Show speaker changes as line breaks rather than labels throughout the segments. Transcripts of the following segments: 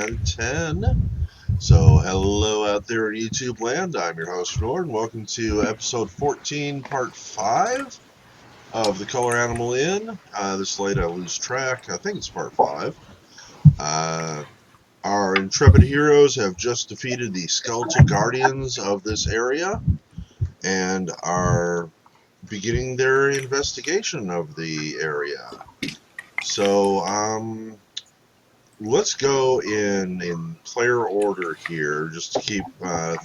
and 10. So, hello out there in YouTube land. I'm your host, Nord, and welcome to episode 14, part 5 of The Color Animal Inn. This late I lose track. I think it's part 5. Our intrepid heroes have just defeated the skeletal guardians of this area and are beginning their investigation of the area. So, let's go in player order here, just to keep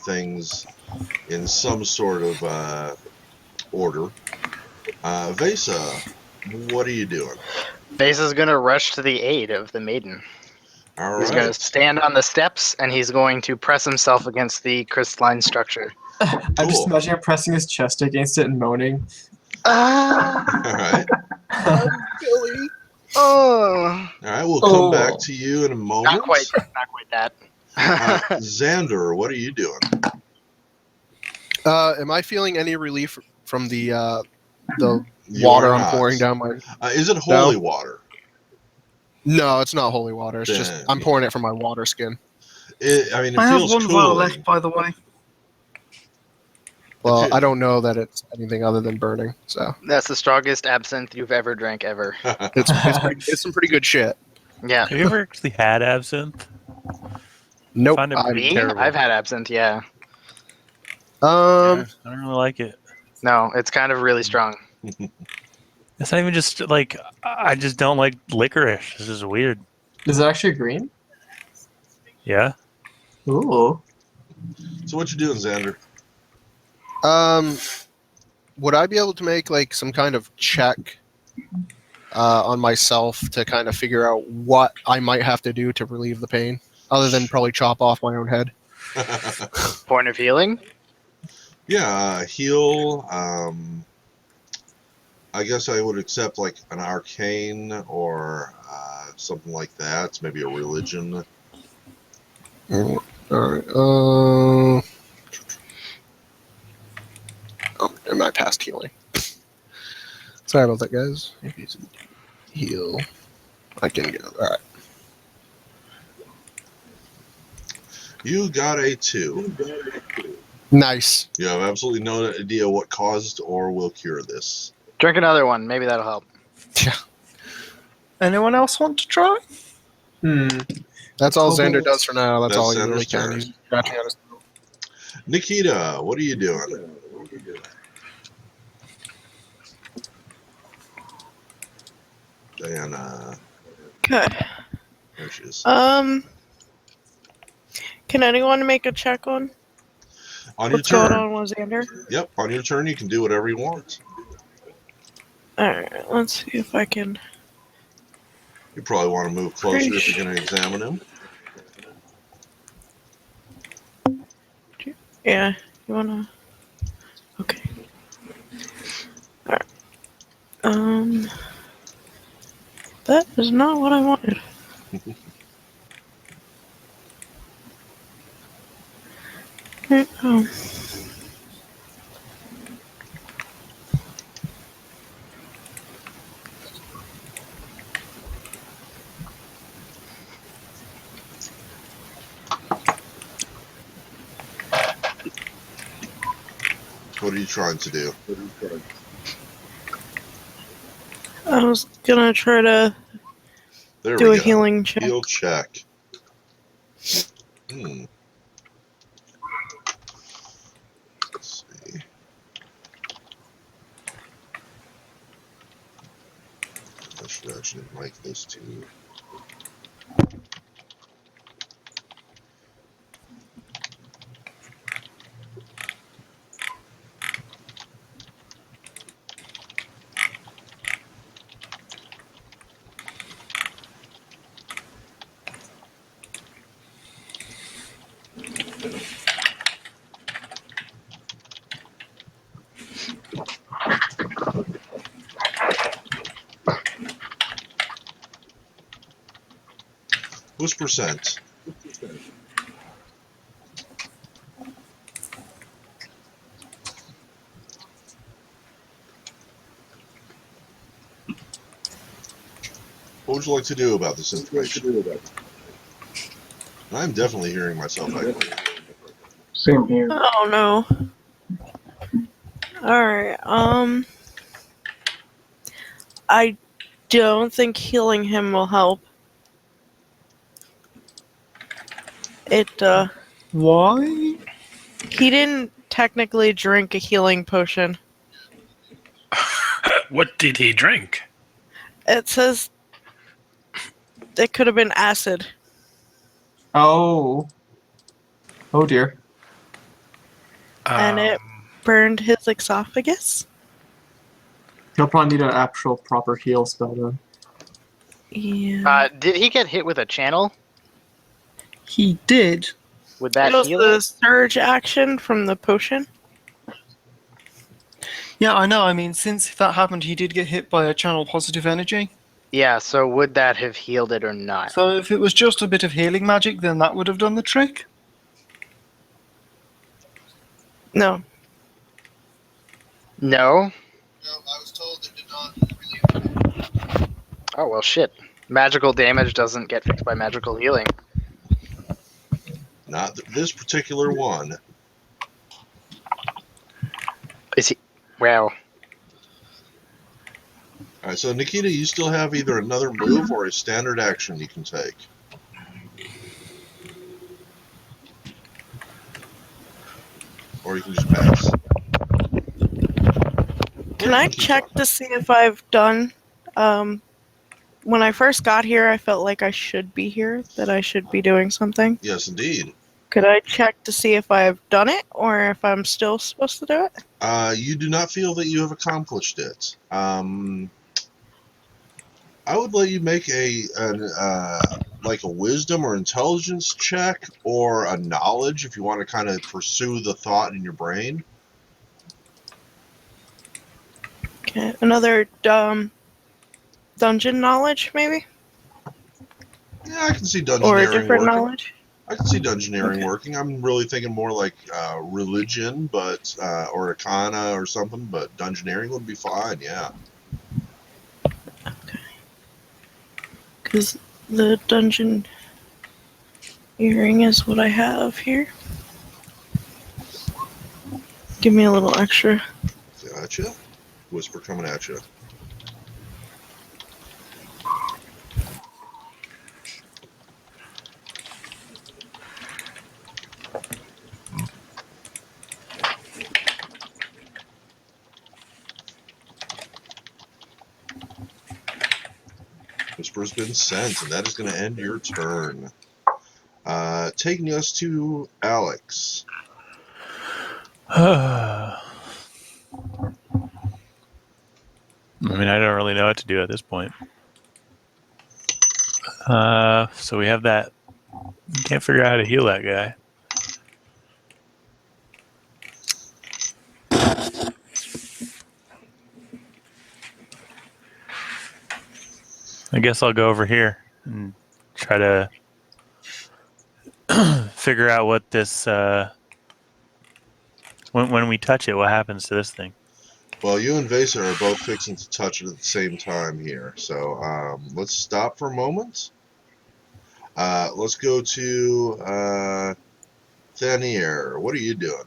things in some sort of order. Vesa, what are you doing?
Vasa's gonna rush to the aid of the maiden.
All
He's gonna
right.
stand on the steps and he's going to press himself against the crystalline structure.
I'm just
Cool.
imagining him pressing his chest against it and moaning.
Ah,
All right.
Billy. Oh,
All right. We'll come back to you in a moment.
not quite that.
Xander, what are you doing?
Am I feeling any relief from the
You
water
are
I'm
not.
pouring down my?
Is it holy water?
No, it's not holy water. It's just I'm pouring it from my water skin.
It
I have
feels
one vial
cooling.
left, by the way.
Well, I don't know that it's anything other than burning. So
That's the strongest absinthe you've ever drank ever.
it's some pretty good shit.
Yeah.
Have you ever actually had absinthe?
Nope.
I find it pretty
Me?
terrible.
I've had absinthe, yeah.
Yeah, I don't really like it.
No, it's kind of really strong.
It's not even just like I just don't like licorice. This is weird.
Is it actually green?
Yeah.
Ooh.
So what you doing, Xander?
Would I be able to make like some kind of check on myself to kind of figure out what I might have to do to relieve the pain, other than probably chop off my own head?
Point of healing?
Yeah, heal. I guess I would accept like an arcane or something like that. Maybe a religion.
All right. Oh, am I past healing? Sorry about that, guys. Heal. I can get it. All right.
You got a 2.
Nice.
You have absolutely no idea what caused or will cure this.
Drink another one. Maybe that'll help.
Yeah.
Anyone else want to try?
That's all Xander does for now. That's all he
Xander's
really can.
turn.
He's scratching at his.
Nikita, what are you doing? Diana.
Okay.
There she is.
Can anyone make a check on
On your
what's going
turn.
on with Xander?
Yep, on your turn you can do whatever you want.
Alright, let's see if I can.
You probably want to move closer if you're going to examine him.
Yeah, you wanna. Okay. Alright. That is not what I wanted. Right,
What are you trying to do?
I was gonna try to
There
do
we
a
go.
healing check.
Heal check. Let's see. I should actually make this too. Who's percent? What would you like to do about this information? I'm definitely hearing myself echoing.
Same here.
Oh no. Alright, I don't think healing him will help.
Why?
He didn't technically drink a healing potion.
What did he drink?
It says it could have been acid.
Oh. Oh dear.
And it burned his esophagus?
He'll probably need an actual proper heal spell then.
Yeah.
Did he get hit with a channel?
He did.
Would that
it was
heal
the
it?
surge action from the potion.
Yeah, I know. I mean, since that happened, he did get hit by a channel positive energy.
Yeah, so would that have healed it or not?
So if it was just a bit of healing magic, then that would have done the trick.
No.
No?
No, I was told it did not.
Oh, well, shit. Magical damage doesn't get fixed by magical healing.
Not this particular one.
Is he... Wow.
All right, so Nikita, you still have either another move or a standard action you can take. Or you can just pass.
Can I check to see if I've done when I first got here I felt like I should be here, that I should be doing something.
Yes, indeed.
Could I check to see if I've done it or if I'm still supposed to do it?
You do not feel that you have accomplished it. I would let you make like a wisdom or intelligence check or a knowledge if you want to kind of pursue the thought in your brain.
Okay. Another dungeon knowledge maybe?
Yeah, I can see dungeoneering
Or a different
working.
knowledge?
I can see dungeoneering
Okay.
working. I'm really thinking more like religion, but or arcana or something. But dungeoneering would be fine. Yeah.
Because the dungeon earring is what I have here. Give me a little extra.
Gotcha. Whisper coming at you. Whisper's been sent, and that is going to end your turn. Taking us to Alex.
I mean, I don't really know what to do at this point. So we have that. Can't figure out how to heal that guy. I guess I'll go over here and try to figure out what this. When we touch it, what happens to this thing?
Well, you and Vesa are both fixing to touch it at the same time here. So let's stop for a moment. Let's go to Thanier. What are you doing?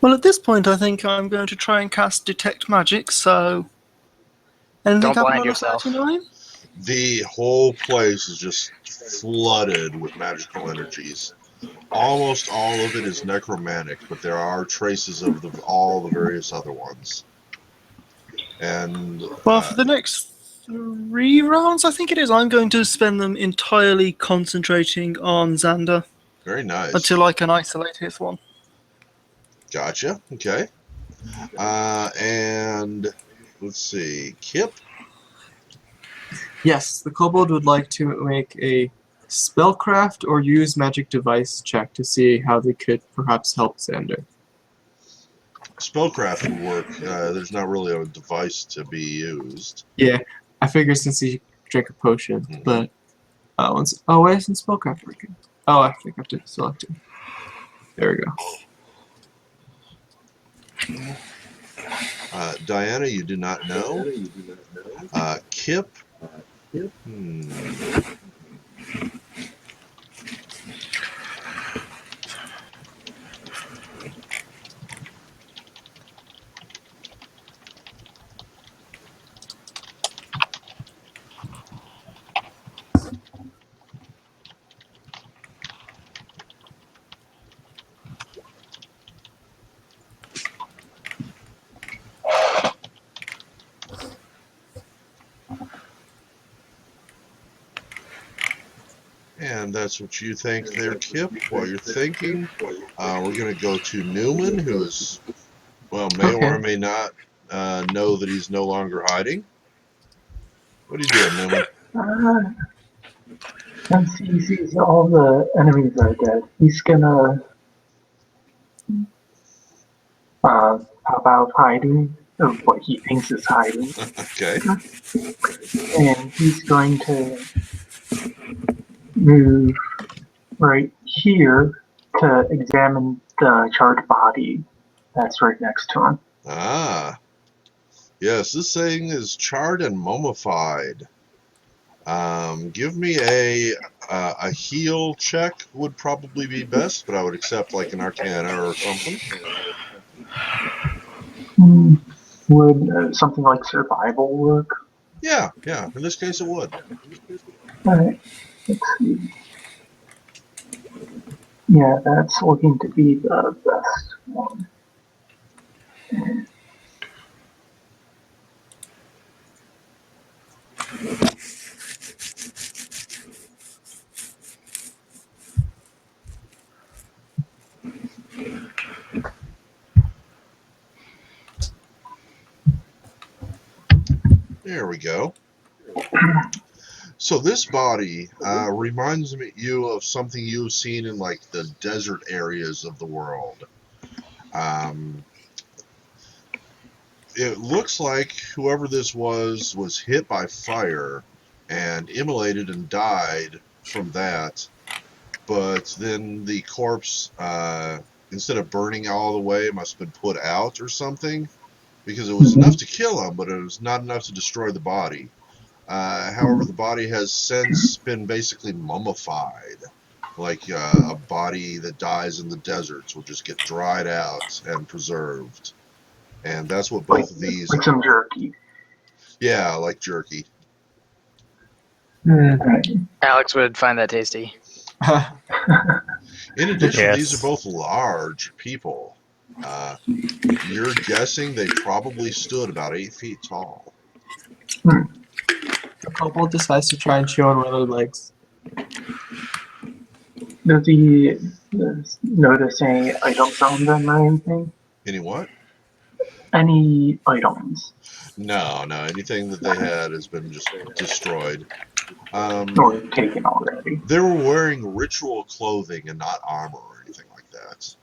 Well, at this point, I think I'm going to try and cast Detect Magic, so... Anything
Don't
happen
blind
on a
yourself.
39?
The whole place is just flooded with magical energies. Almost all of it is necromantic, but there are traces of all the various other ones. And
Well, for the next 3 rounds, I think it is, I'm going to spend them entirely concentrating on Xander
very nice.
until I can isolate his one.
Gotcha. Okay. And let's see. Kip?
Yes, the kobold would like to make a spellcraft or use magic device check to see how they could perhaps help Xander.
Spellcraft would work. There's not really a device to be used.
Yeah, I figured since he drank a potion, but why isn't spellcraft working? Oh, I think I have to select it. There we go.
Diana, you do not know. Kip? And that's what you think there, Kip. While you're thinking, we're going to go to Newman, who is, well, may or
Okay.
may not know that he's no longer hiding. What are you doing, Newman?
Once he sees all the enemies are dead, he's gonna pop out hiding, or what he thinks is hiding,
Okay.
and he's going to move right here to examine the charred body that's right next to him.
Ah, yes, this thing is charred and mummified. Give me a heal check would probably be best, but I would accept like an Arcana or something.
Would something like survival work?
Yeah. In this case, it would.
Alright, let's see. Yeah, that's looking to be the best one.
There we go. So this body reminds you of something you've seen in like the desert areas of the world. It looks like whoever this was hit by fire and immolated and died from that. But then the corpse, instead of burning all the way, must have been put out or something, because it was enough to kill him, but it was not enough to destroy the body. However, the body has since been basically mummified, like a body that dies in the deserts will just get dried out and preserved. And that's what
Like,
both of these
like some
are.
jerky.
Yeah, like jerky.
Right.
Alex would find that tasty.
In addition, these are
Yes.
both large people. You're guessing they probably stood about 8 feet tall.
The kobold decides to try and chew on one of their legs.
Does he notice any items on them or anything?
Any what?
Any items?
No. Anything that they had has been just destroyed.
Or taken already?
They were wearing ritual clothing and not armor or anything like that.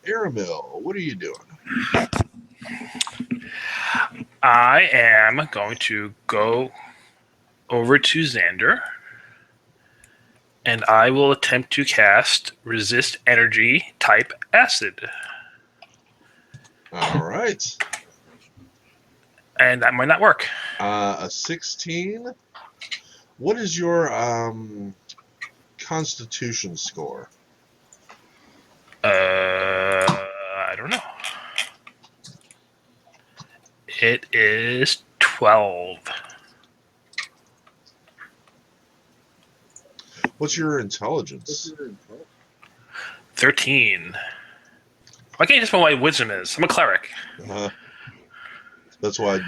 Aramil, what are you doing?
I am going to go over to Xander, and I will attempt to cast Resist Energy type Acid.
All right.
And that might not work.
A 16. What is your Constitution score?
I don't know. It is 12.
What's your intelligence?
13. Why can't you just know what my wisdom is? I'm a cleric.
That's why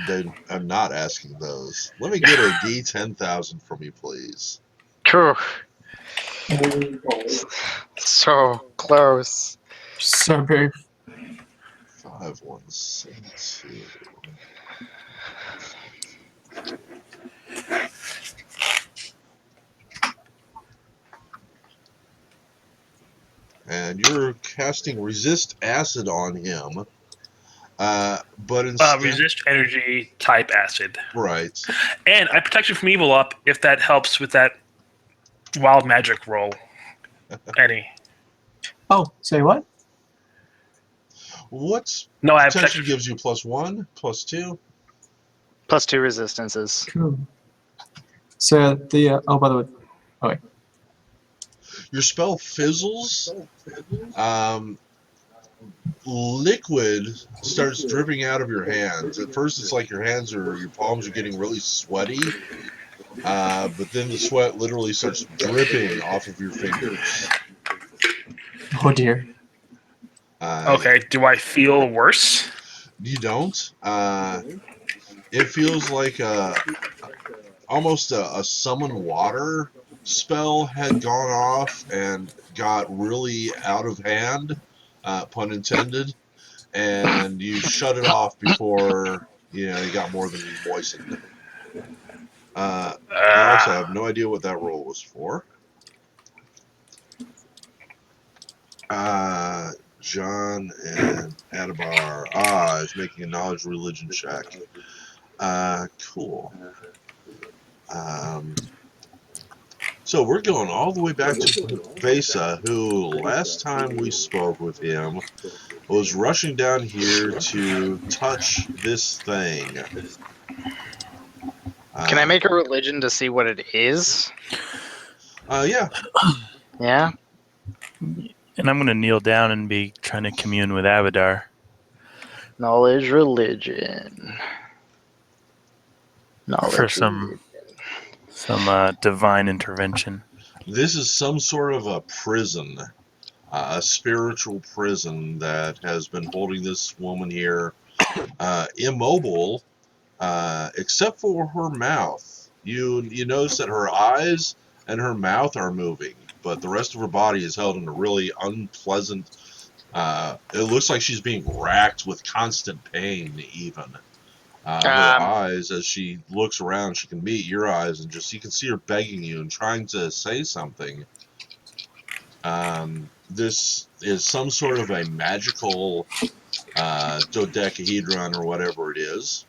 I'm not asking those. Let me get a D10,000 from you, please.
True. So close.
So very
5172. And you're casting Resist Acid on him. But instead...
Resist Energy type Acid.
Right.
And I protect you from evil up if that helps with that wild magic roll. Any.
Oh, say what?
What's
No, I have
protection
protection.
gives you +1, +2?
+2 resistances.
Cool. So the oh, by the way, oh wait.
Your spell fizzles. Liquid starts dripping out of your hands. At first, it's like your palms are getting really sweaty, but then the sweat literally starts dripping off of your fingers.
Oh dear.
Okay, do I feel worse?
You don't. It feels like almost a summon water spell had gone off and got really out of hand, pun intended, and you shut it off before it got more than moistened. Alex, I have no idea what that roll was for. John and Adabar is making a knowledge religion check. Cool. So we're going all the way back to Vesa, who last time we spoke with him was rushing down here to touch this thing.
Can I make a religion to see what it is?
Yeah.
Yeah.
And I'm going to kneel down and be trying to commune with Abadar.
Knowledge religion.
For some divine intervention.
This is some sort of a prison, a spiritual prison that has been holding this woman here immobile, except for her mouth. You notice that her eyes and her mouth are moving, but the rest of her body is held in a really unpleasant. It looks like she's being racked with constant pain, even. Her eyes, as she looks around, she can meet your eyes, and you can see her begging you and trying to say something. This is some sort of a magical dodecahedron or whatever it is.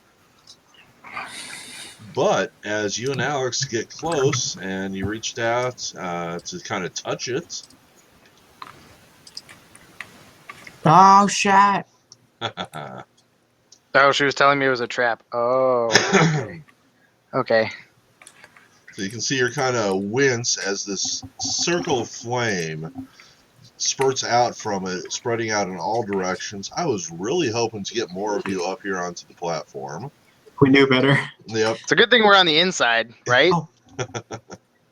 But as you and Alex get close and you reached out to kind of touch it.
Oh, shit.
Oh, she was telling me it was a trap. Oh. Okay.
So you can see her kind of wince as this circle of flame spurts out from it, spreading out in all directions. I was really hoping to get more of you up here onto the platform.
We knew better.
Yep.
It's a good thing we're on the inside, right?
Oh.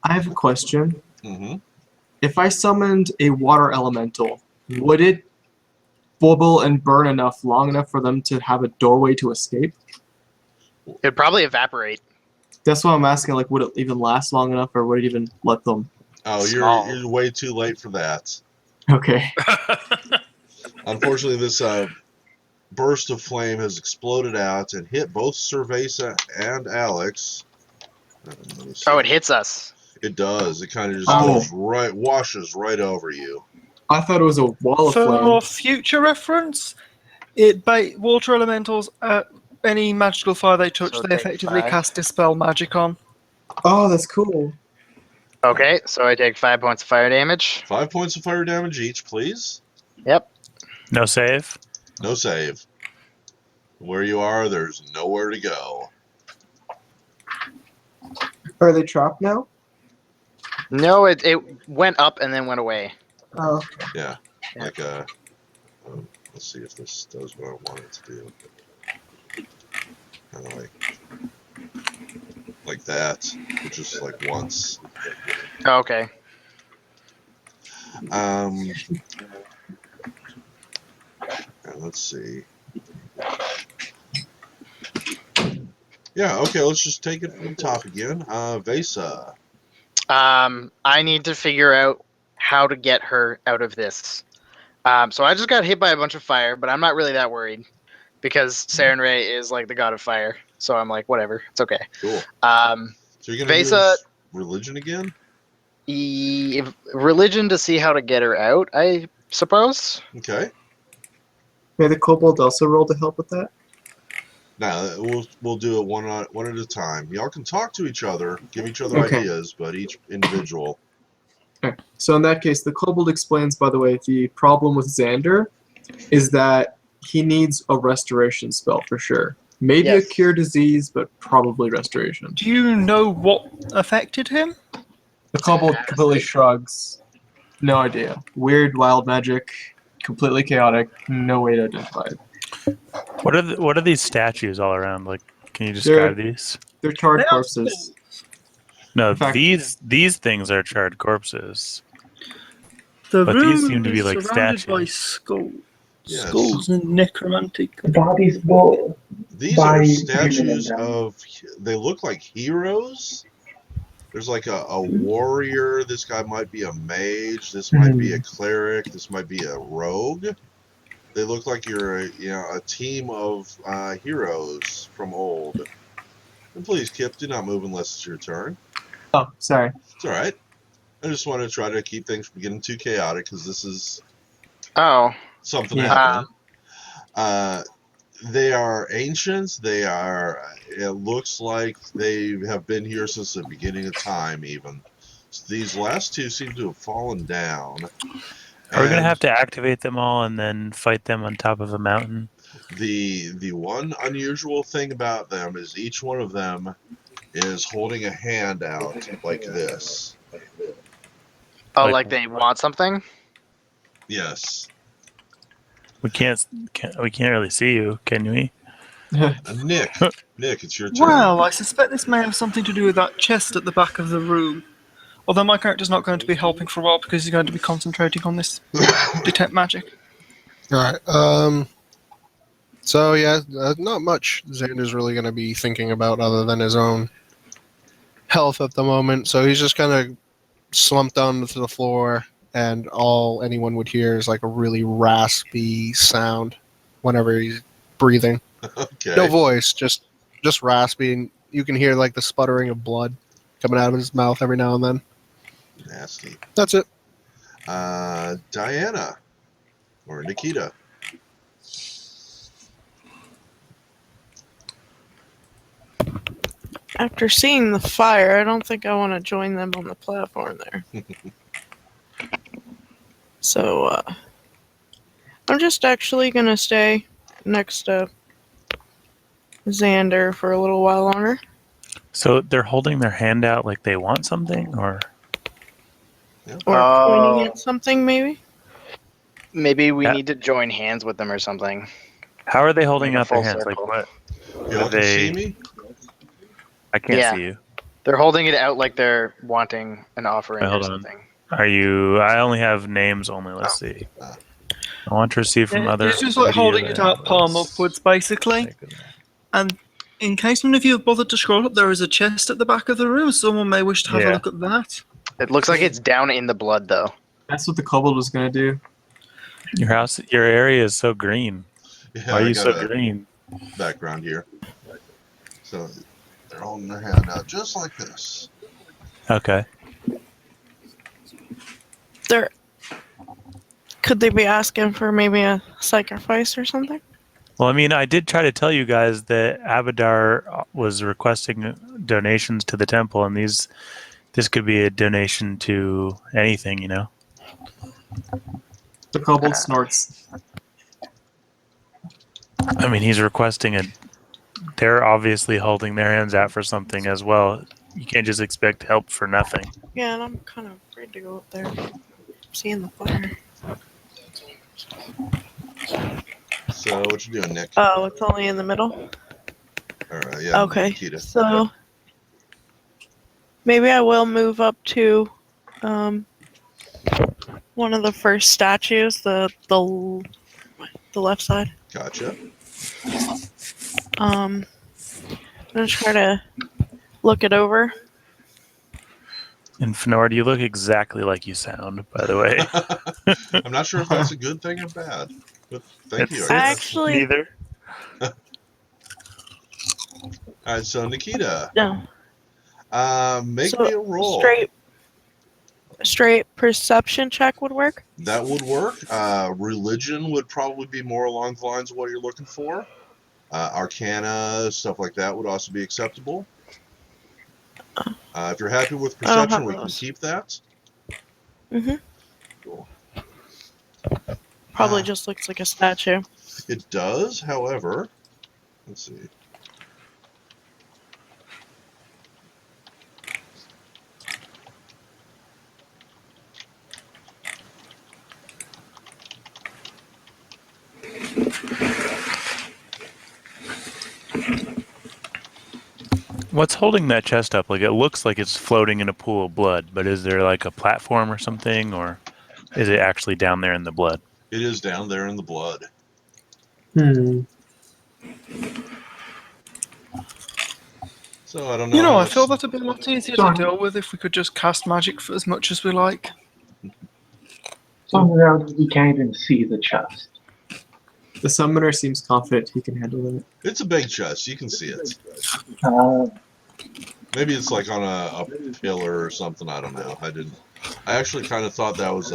I have a question.
Mm-hmm.
If I summoned a water elemental, would it bubble and burn long enough for them to have a doorway to escape?
It'd probably evaporate.
That's why I'm asking, like, would it even last long enough, or would it even let them?
Oh, you're way too late for that.
Okay.
Unfortunately, this burst of flame has exploded out and hit both Cerveza and Alex.
Oh, it hits us.
It does. It kind of just goes washes right over you.
I thought it was a wall of flame.
For future reference, water elementals, any magical fire they touch,
So
they
take
effectively
5.
cast Dispel Magic on.
Oh, that's cool.
Okay, so I take 5 points of fire damage.
5 points of fire damage each, please.
Yep.
No save?
No save. Where you are, there's nowhere to go.
Are they trapped now?
No, it went up and then went away.
Oh.
Yeah. Like let's see if this does what I want it to do. Kind of like that, but just like once.
Okay.
Let's see. Yeah, okay, let's just take it from the top again. Vesa.
I need to figure out how to get her out of this. So I just got hit by a bunch of fire, but I'm not really that worried because Saren Ray is like the god of fire. So I'm like, whatever, it's okay.
Cool. So you're gonna
Vesa,
use religion again?
Religion to see how to get her out, I suppose.
Okay.
May the kobold also roll to help with that?
No, we'll do it one at a time. Y'all can talk to each other, give each other ideas, but each individual.
Okay. So in that case, the kobold explains, by the way, the problem with Xander is that he needs a restoration spell for sure. Maybe a cure disease, but probably restoration.
Do you know what affected him?
The kobold completely shrugs. No idea. Weird, wild magic, completely chaotic. No way to identify it.
What are these statues all around? Like, can you describe these?
They're charred corpses.
No,
In fact,
these things are charred corpses.
The
But
room
these seem to be
is
like
surrounded by
statues.
skulls.
Yes.
Skulls and necromantic.
The body's full.
These
By
are
zooming in
statues
them.
of. They look like heroes. There's like a warrior. This guy might be a mage. This might be a cleric. This might be a rogue. They look like you're a team of heroes from old. And please, Kip, do not move unless it's your turn.
Oh, sorry.
It's all right. I just want to try to keep things from getting too chaotic because this is
Oh,
something
Yeah.
happening. They are ancients. They are. It looks like they have been here since the beginning of time. Even so these last two seem to have fallen down.
Are we gonna
And
have to activate them all and then fight them on top of a mountain?
the one unusual thing about them is each one of them is holding a hand out like this.
oh,
Like-
like they want something?
Yes.
We can't really see you, can we?
Nick, it's your turn.
Well, I suspect this may have something to do with that chest at the back of the room. Although my character's not going to be helping for a while because he's going to be concentrating on this detect magic.
All right. So yeah, not much Xander's really going to be thinking about other than his own health at the moment. So he's just kind of slumped down to the floor, and all anyone would hear is like a really raspy sound whenever he's breathing.
Okay.
No voice, just raspy. And you can hear like the sputtering of blood coming out of his mouth every now and then.
Nasty.
That's it.
Diana or Nikita.
After seeing the fire, I don't think I want to join them on the platform there. So, I'm just actually going to stay next to Xander for a little while longer.
So they're holding their hand out like they want something, or
Or
Oh.
pointing at something, maybe?
Maybe we
Yeah.
need to join hands with them or something.
how are they holding
Make a
out their
full
hands?
circle.
Like what?
Y'all can see me?
I can't
Yeah.
see you.
They're holding it out like they're wanting an offering
Wait,
or
hold on.
something.
Are you? I only have names only. Let's see. I want to receive from others.
It's just like holding it out palm upwards, basically. And in case none of you have bothered to scroll up, there is a chest at the back of the room. Someone may wish to have a
Yeah.
look at that.
It looks like it's down in the blood, though.
That's what the kobold was gonna do.
Your house, your area is so green.
Yeah,
Why are
I
you
got
so
a
green?
background here. So they're holding their hand out just like this.
Okay.
Could they be asking for maybe a sacrifice or something?
Well, I mean, I did try to tell you guys that Abadar was requesting donations to the temple, and this could be a donation to anything, you know.
The kobold snorts.
I mean, he's requesting a. They're obviously holding their hands out for something as well. You can't just expect help for nothing.
Yeah, and I'm kind of afraid to go up there. Seeing the fire.
So what you doing, Nick?
Oh, it's only in the middle?
Yeah.
Okay,
Nikita.
so maybe I will move up to one of the first statues, the left side.
Gotcha.
I'm gonna try to look it over.
And Fnord, you look exactly like you sound, by the way.
I'm not sure if that's a good thing or bad, but thank you. I
It's
guess.
Actually-
neither.
All right, so Nikita,
No,
make
So,
me a roll.
straight perception check would work.
That would work. Religion would probably be more along the lines of what you're looking for. Arcana, stuff like that would also be acceptable. If you're happy with
I don't have
perception, we can
those.
keep that.
Mhm.
Cool.
Probably just looks like a statue.
It does, however, let's see.
What's holding that chest up? Like it looks like it's floating in a pool of blood, but is there like a platform or something, or is it actually down there in the blood?
It is down there in the blood. So I don't know.
You know,
how
I
much...
feel that'd be a lot easier to deal with if we could just cast magic for as much as we like.
So now we can't even see the chest.
The summoner seems confident he can handle it.
It's a big chest. You can see it.
Uh,
Maybe it's like on a pillar or something. I don't know. I actually kind of thought that was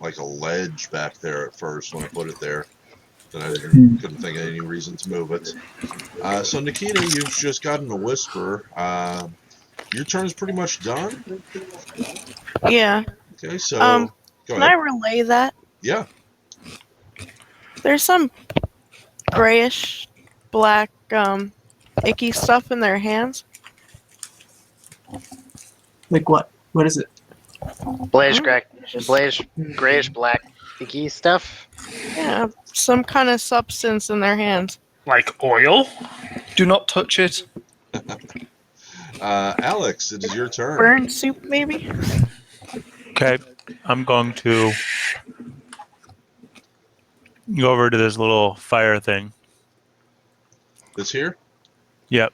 like a ledge back there at first when I put it there. Then I couldn't think of any reason to move it. So Nikita, you've just gotten a whisper. Your turn's pretty much done.
Yeah.
Okay, so go
Can I
ahead.
relay that?
Yeah.
There's some grayish, black, icky stuff in their hands.
Like what? What is it?
Blaze, grayish black, icky stuff.
Yeah, some kind of substance in their hands.
Like oil?
Do not touch it.
Alex, it is your turn.
Burn soup, maybe?
Okay, I'm going to go over to this little fire thing.
This here?
Yep.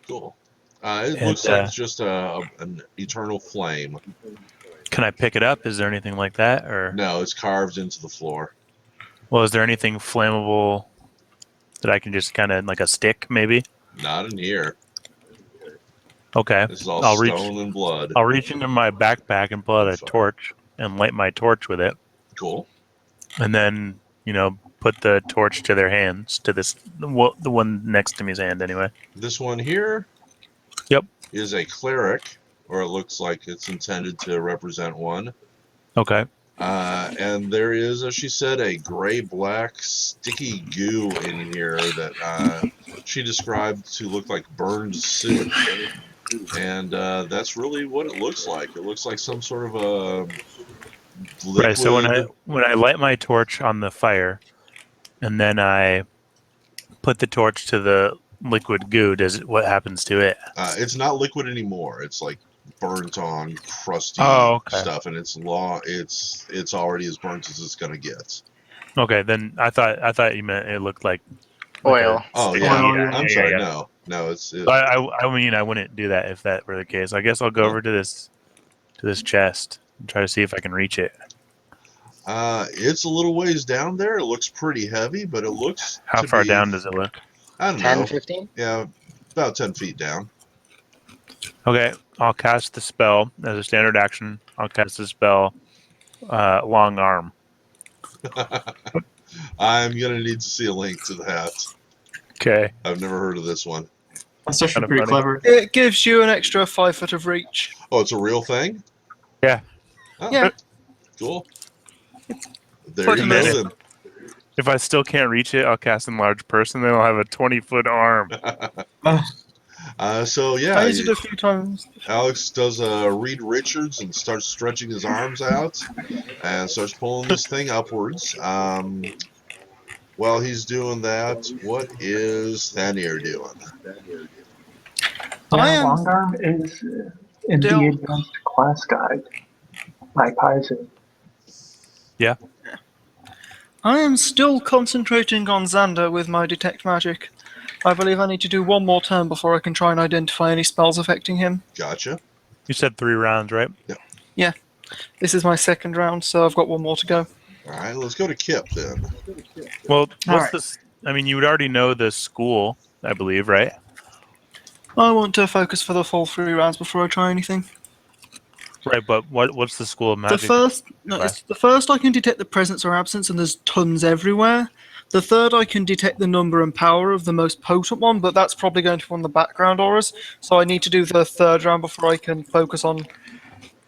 Cool. It looks like it's just an eternal flame.
Can I pick it up? Is there anything like that, or
No, it's carved into the floor.
well, is there anything flammable that I can just kind of like a stick, maybe?
Not in here.
Okay,
This is all
I'll
stone and blood.
I'll reach into my backpack and pull out a torch and light my torch with it,
Cool.
and then put the torch to their hands, to the one next to me's hand, anyway.
This one here.
Yep.
Is a cleric, or it looks like it's intended to represent one.
Okay.
And there is, as she said, a gray-black sticky goo in here that she described to look like burned soup. And that's really what it looks like. It looks like some sort of a liquid.
Right. So when I light my torch on the fire, and then I put the torch to the liquid goo, what happens to it?
It's not liquid anymore. It's like burnt on, crusty stuff, and it's already as burnt as it's gonna get.
Okay, then I thought you meant it looked like
Oil.
Oh yeah,
Oil,
I'm sorry. No, it's.
I mean, I wouldn't do that if that were the case. I guess I'll go over to this chest and try to see if I can reach it.
It's a little ways down there. It looks pretty heavy, but it looks.
How far down does it look?
I don't
10,
know.
15?
Yeah, about 10 feet down.
Okay, I'll cast the spell as a standard action. I'll cast the spell, Long Arm.
I'm gonna need to see a link to that.
Okay.
I've never heard of this one.
That's actually
Kinda
pretty
funny.
clever.
It gives you an extra 5 foot of reach.
Oh, it's a real thing?
Yeah.
Oh,
Yeah.
cool. There
Put
you
him
go
in.
then.
If I still can't reach it, I'll cast Enlarge Person. Then I'll have a 20-foot arm.
So yeah,
I used it a few times.
Alex does a Reed Richards and starts stretching his arms out and starts pulling this thing upwards. While he's doing that, what is Thanir doing?
I am
Longarm is in
still-
the advanced class guide by Kaiser.
Yeah.
I am still concentrating on Xander with my detect magic. I believe I need to do one more turn before I can try and identify any spells affecting him.
Gotcha.
You said 3 rounds, right?
Yeah. This is my second round, so I've got one more to go.
All right, let's go to Kip then.
Well, what's
Alright.
this? I mean, you would already know the school, I believe, right?
I want to focus for the full 3 rounds before I try anything.
Right, but what's the school of magic?
The first I can detect the presence or absence, and there's tons everywhere. The third I can detect the number and power of the most potent one, but that's probably going to be on the background auras. So I need to do the third round before I can focus on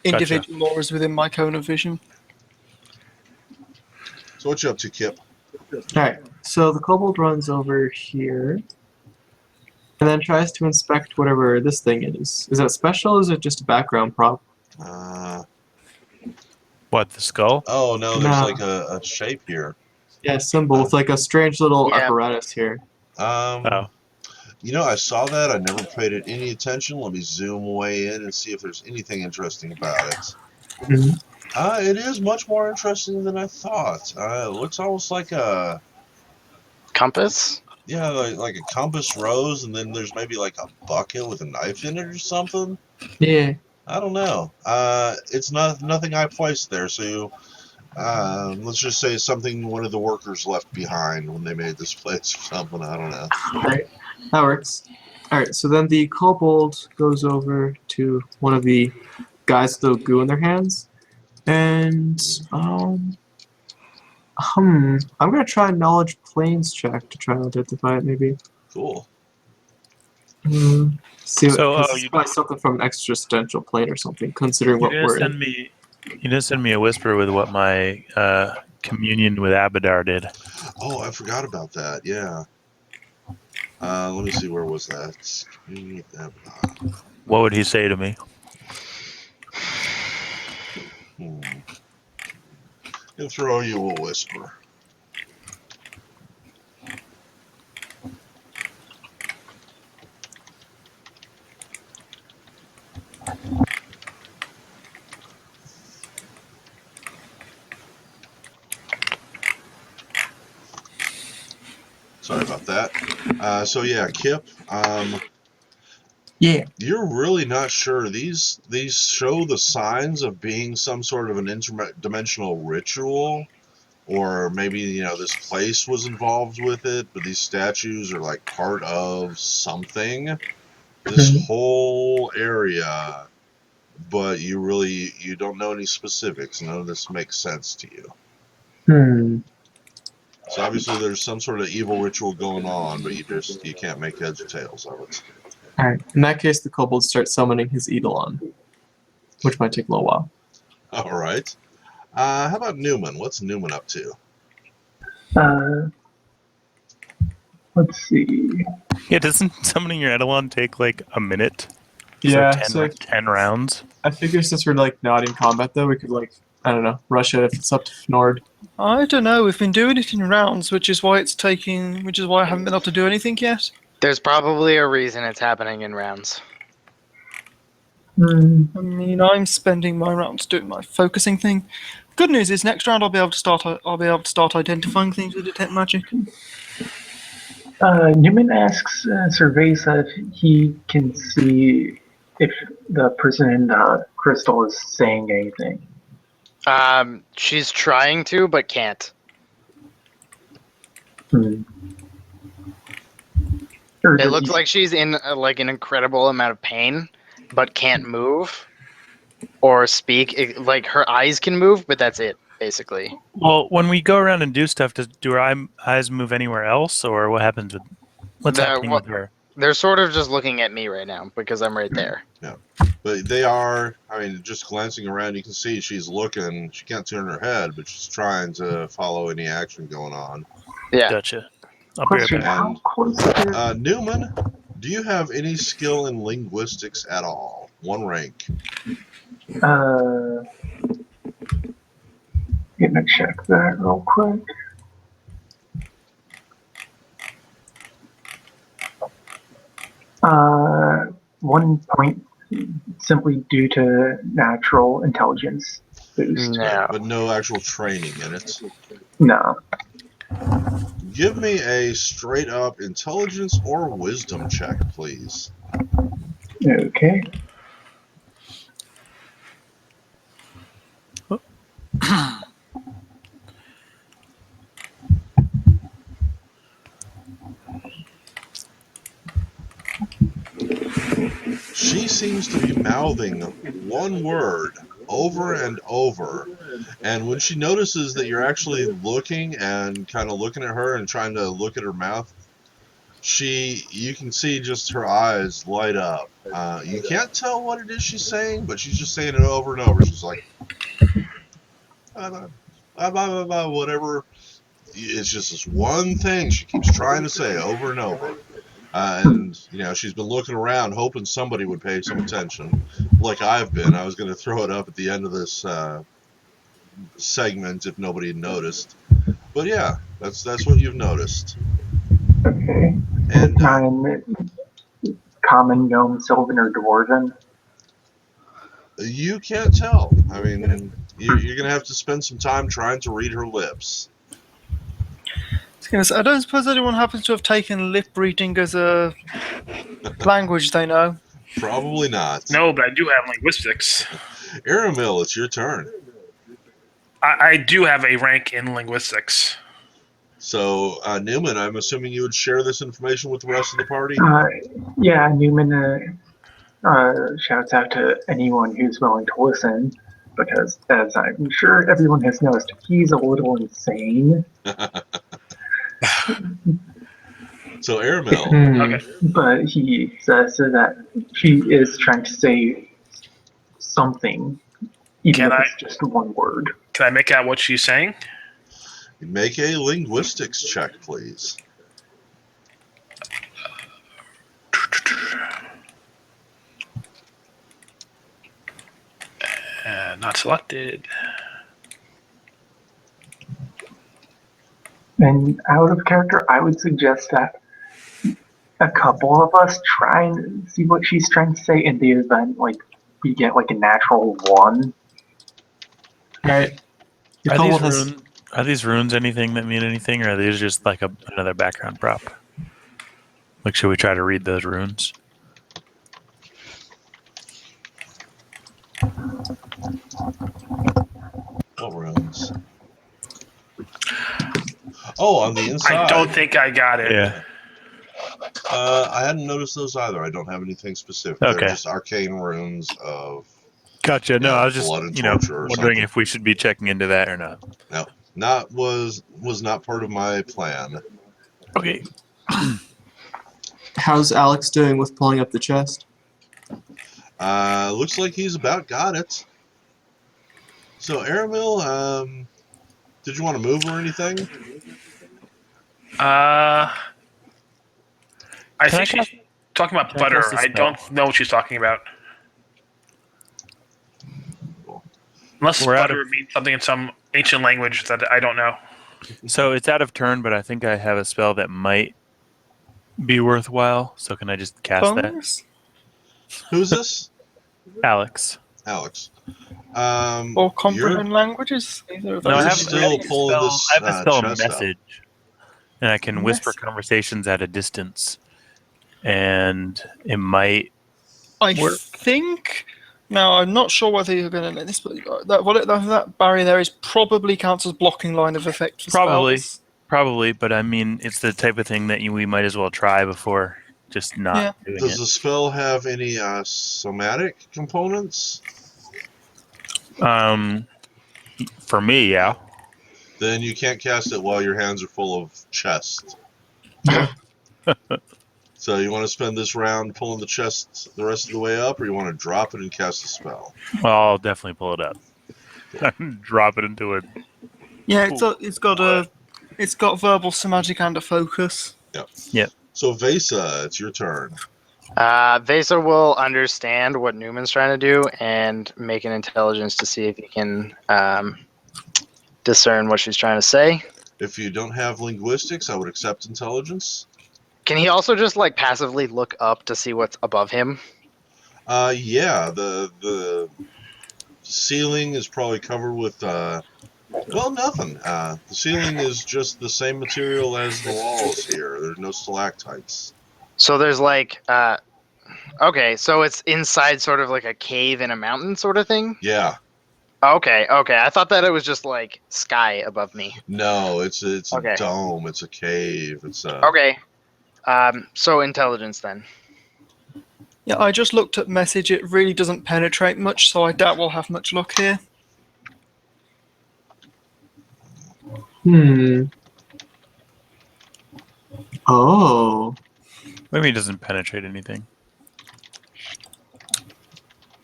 individual auras within my cone of vision.
So what you up to, Kip?
Alright, so the kobold runs over here and then tries to inspect whatever this thing is. Is that special or is it just a background prop?
What, the skull?
Oh no, there's
No.
like a shape here.
Yeah, symbol with like a strange little
Yeah.
apparatus here.
You know, I saw that. I never paid it any attention. Let me zoom way in and see if there's anything interesting about it.
Mhm.
It is much more interesting than I thought. It looks almost like a...
Compass?
Yeah, like a compass rose, and then there's maybe like a bucket with a knife in it or something.
Yeah.
I don't know. It's nothing I placed there, so let's just say it's something one of the workers left behind when they made this place or something. I don't know.
Alright, that works. Alright, so then the kobold goes over to one of the guys with the goo in their hands, and I'm gonna try a knowledge planes check to try and identify it. Maybe.
Cool.
See,
So,
because it's probably something from an existential plane or something. Considering
you
what
didn't
we're in.
send me. You didn't send me a whisper with what my communion with Abadar did.
Oh, I forgot about that. Yeah. Let me see. Where was that? Communion with Abaddon.
What would he say to me?
He'll throw you a whisper. Sorry about that. So yeah, Kip.
Yeah.
You're really not sure. These show the signs of being some sort of an interdimensional ritual, or maybe this place was involved with it. But these statues are like part of something. This whole area, but you don't know any specifics. None of this makes sense to you. So obviously there's some sort of evil ritual going on, but you can't make heads or tails of it.
Alright. In that case, the kobold starts summoning his Eidolon, which might take a little while.
All right. How about Newman? What's Newman up to?
Let's see.
Yeah, doesn't summoning your Eidolon take like a minute?
Yeah,
so 10 rounds.
I figure since we're like not in combat though, we could I don't know, rush it if it's up to Nord.
I don't know. We've been doing it in rounds, which is why I haven't been able to do anything yet.
There's probably a reason it's happening in rounds.
I mean, I'm spending my rounds doing my focusing thing. Good news is next round I'll be able to start identifying things with detect magic.
Newman asks Cerveza if he can see if the person in the crystal is saying anything.
She's trying to, but can't. It looks like she's in like an incredible amount of pain, but can't move or speak. Like her eyes can move, but that's it, basically.
Well, when we go around and do stuff, do our eyes move anywhere else, or what happens with what's happening with her?
They're sort of just looking at me right now because I'm right there.
Yeah, but they are. I mean, just glancing around, you can see she's looking. She can't turn her head, but she's trying to follow any action going on.
Yeah.
Gotcha. I'll be right back.
And Newman, do you have any skill in linguistics at all? One rank.
Gonna check that real quick. Uh, 1 point simply due to natural intelligence boost.
No.
But no actual training in it.
No.
Give me a straight up intelligence or wisdom check, please.
Okay.
She seems to be mouthing one word over and over, and when she notices that you're actually looking and kind of looking at her and trying to look at her mouth, you can see just her eyes light up. You can't tell what it is she's saying, but she's just saying it over and over. She's like, whatever. It's just this one thing she keeps trying to say over and over. And she's been looking around hoping somebody would pay some attention, like I've been. I was going to throw it up at the end of this segment if nobody had noticed, but yeah, that's what you've noticed.
Okay.
And
common, gnome, sylvan, or dwarven?
You can't tell. I mean, you're going to have to spend some time trying to read her lips.
I don't suppose anyone happens to have taken lip reading as a language they know.
Probably not.
No, but I do have linguistics.
Aramil, it's your turn.
I do have a rank in linguistics.
So, Newman, I'm assuming you would share this information with the rest of the party?
Yeah, Newman shouts out to anyone who's willing to listen, because as I'm sure everyone has noticed, he's a little insane.
So, Aramil.
Okay.
But he says that she is trying to say something, even
Can
if
I-
it's just one word.
Can I make out what she's saying?
Make a linguistics check, please.
Not selected.
And out of character, I would suggest that a couple of us try and see what she's trying to say in the event, like, we get, like, a natural one.
Alright. The
Are
kobold
these,
has.
are these runes anything that mean anything, or are these just like another background prop? Like, should we try to read those runes?
What runes? Oh, on the inside.
I don't think I got it.
Yeah.
I hadn't noticed those either. I don't have anything specific.
Okay.
They're just arcane runes of
Gotcha. No, I was just
blood and torture or
wondering
something.
if we should be checking into that or not.
No, was not part of my plan.
Okay.
How's Alex doing with pulling up the chest?
Looks like he's about got it. So, Aramil, did you want to move or anything?
I
Can
think
I
she's talking about
can I
butter.
cast a
I
spell?
don't know what she's talking about. Unless
We're out
butter means something in some ancient language that I don't know.
So it's out of turn, but I think I have a spell that might be worthwhile. So can I just cast that?
Bonus?
Who's this?
Alex.
Alex.
Or comprehend languages? Either of
No, I
You're
those.
have,
still
I have a
pulling
spell,
this,
I have a spell
chest out.
message. And I can whisper conversations at a distance. And it might...
I think. Now, I'm not sure whether you're going to know this, but that barrier there is probably counts as blocking line of effect for spells.
Probably, but I mean, it's the type of thing that we might as well try before just not doing
Does
it.
the spell have any somatic components?
For me, yeah.
Then you can't cast it while your hands are full of chest. So you want to spend this round pulling the chest the rest of the way up, or you want to drop it and cast the spell?
Well, I'll definitely pull it up. Drop it into it.
Yeah, it's got verbal, somatic, and a focus.
Yep.
So Vesa, it's your turn.
Vesa will understand what Newman's trying to do and make an intelligence to see if he can discern what she's trying to say.
If you don't have linguistics, I would accept intelligence.
Can he also just like passively look up to see what's above him?
Yeah, the ceiling is probably covered with nothing. The ceiling is just the same material as the walls here. There's no stalactites.
So there's like okay, so it's inside sort of like a cave in a mountain sort of thing?
Yeah.
Okay. I thought that it was just like sky above me.
No, it's
Okay.
a dome. It's a cave. It's a
Okay. So intelligence then.
Yeah, I just looked at message. It really doesn't penetrate much, so I doubt we'll have much luck here.
Oh.
Maybe it doesn't penetrate anything.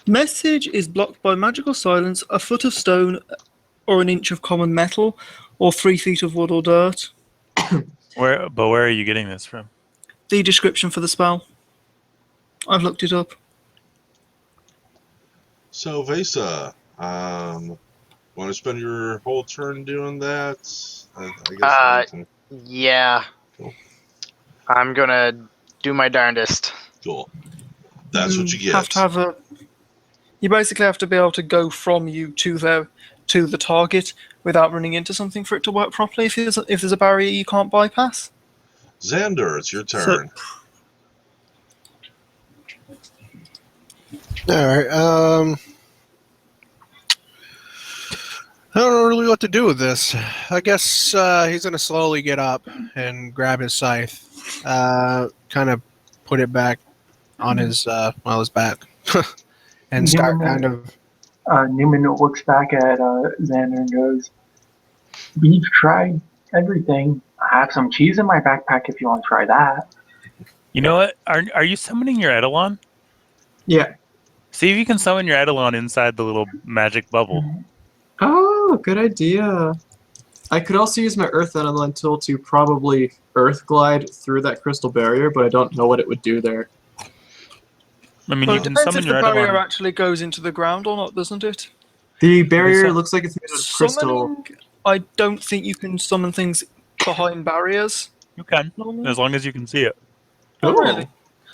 Message is blocked by magical silence, a foot of stone, or an inch of common metal, or 3 feet of wood or dirt.
Where are you getting this from?
The description for the spell. I've looked it up.
So Vesa, want to spend your whole turn doing that? I guess.
Yeah.
Cool.
I'm gonna do my darndest.
Cool. That's what you get.
You basically have to be able to go from you to the target without running into something for it to work properly if there's a barrier you can't bypass.
Xander, it's your
So-
turn.
Alright, I don't know really what to do with this. I guess he's going to slowly get up and grab his scythe. Kind of put it back on his back. And start kind of...
Newman looks back at Xander and goes, "We've tried everything. I have some cheese in my backpack if you want to try that."
You know what? Are you summoning your Eidolon?
Yeah.
See if you can summon your Eidolon inside the little magic bubble.
Oh, good idea. I could also use my Earth Elemental to probably Earth Glide through that crystal barrier, but I don't know what it would do there.
I mean,
Well,
you
it
can
depends
summon
if the
your
barrier
Eidolon.
actually goes into the ground or not, doesn't it?
The barrier
sum-
looks like it's made out of crystal.
Summoning, I don't think you can summon things behind barriers.
You can,
Normally.
as long as you can see it.
Oh, really?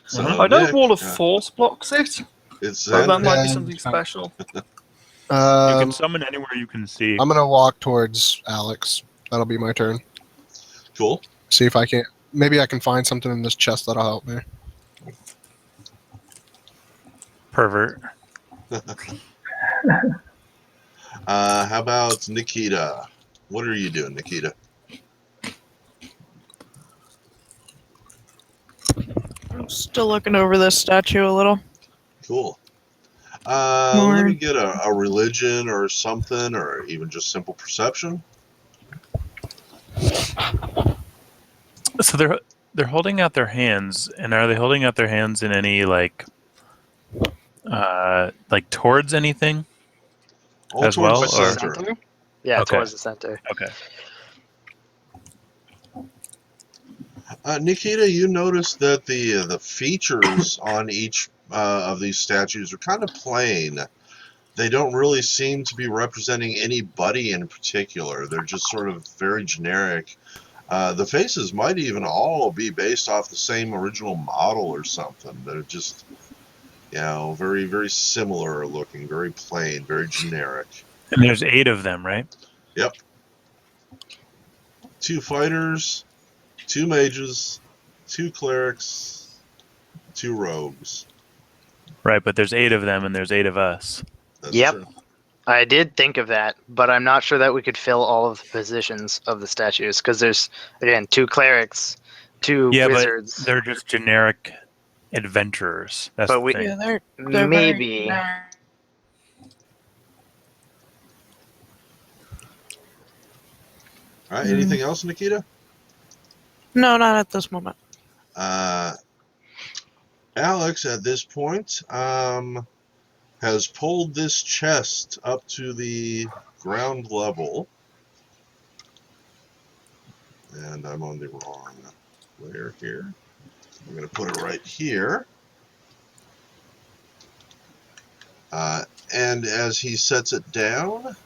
So,
Uh-huh.
I know
Nick,
Wall of Force blocks it,
it's
but that
Xander.
might be
Yeah,
something special.
You can
Um,
summon anywhere you can see.
I'm going to walk towards Alex. That'll be my turn.
Cool.
See if I can... Maybe I can find something in this chest that'll help me.
Pervert.
How about Nikita? What are you doing, Nikita?
Still looking over this statue a little.
Cool.
More.
Let me get a religion or something, or even just simple perception.
So they're holding out their hands, and are they holding out their hands in any like towards anything
All
as
towards
well?
the
Or
center.
Yeah,
Okay.
towards the center.
okay,
Nikita, you notice that the features on each of these statues are kind of plain. They don't really seem to be representing anybody in particular. They're just sort of very generic. The faces might even all be based off the same original model or something. They're just, very, very similar looking, very plain, very generic.
and there's 8 of them, right?
Yep. 2 fighters, 2 mages, 2 clerics, 2 rogues.
Right, but there's 8 of them, and there's 8 of us.
That's
Yep.
true.
I did think of that, but I'm not sure that we could fill all of the positions of the statues because there's, again, 2 clerics, 2
Yeah,
wizards.
but they're just generic adventurers. That's
But
the
we-
thing.
Yeah, they're
Maybe.
Very...
All right. Anything else, Nikita?
No, not at this moment.
Alex, at this point, has pulled this chest up to the ground level. And I'm on the wrong layer here. I'm going to put it right here. And as he sets it down,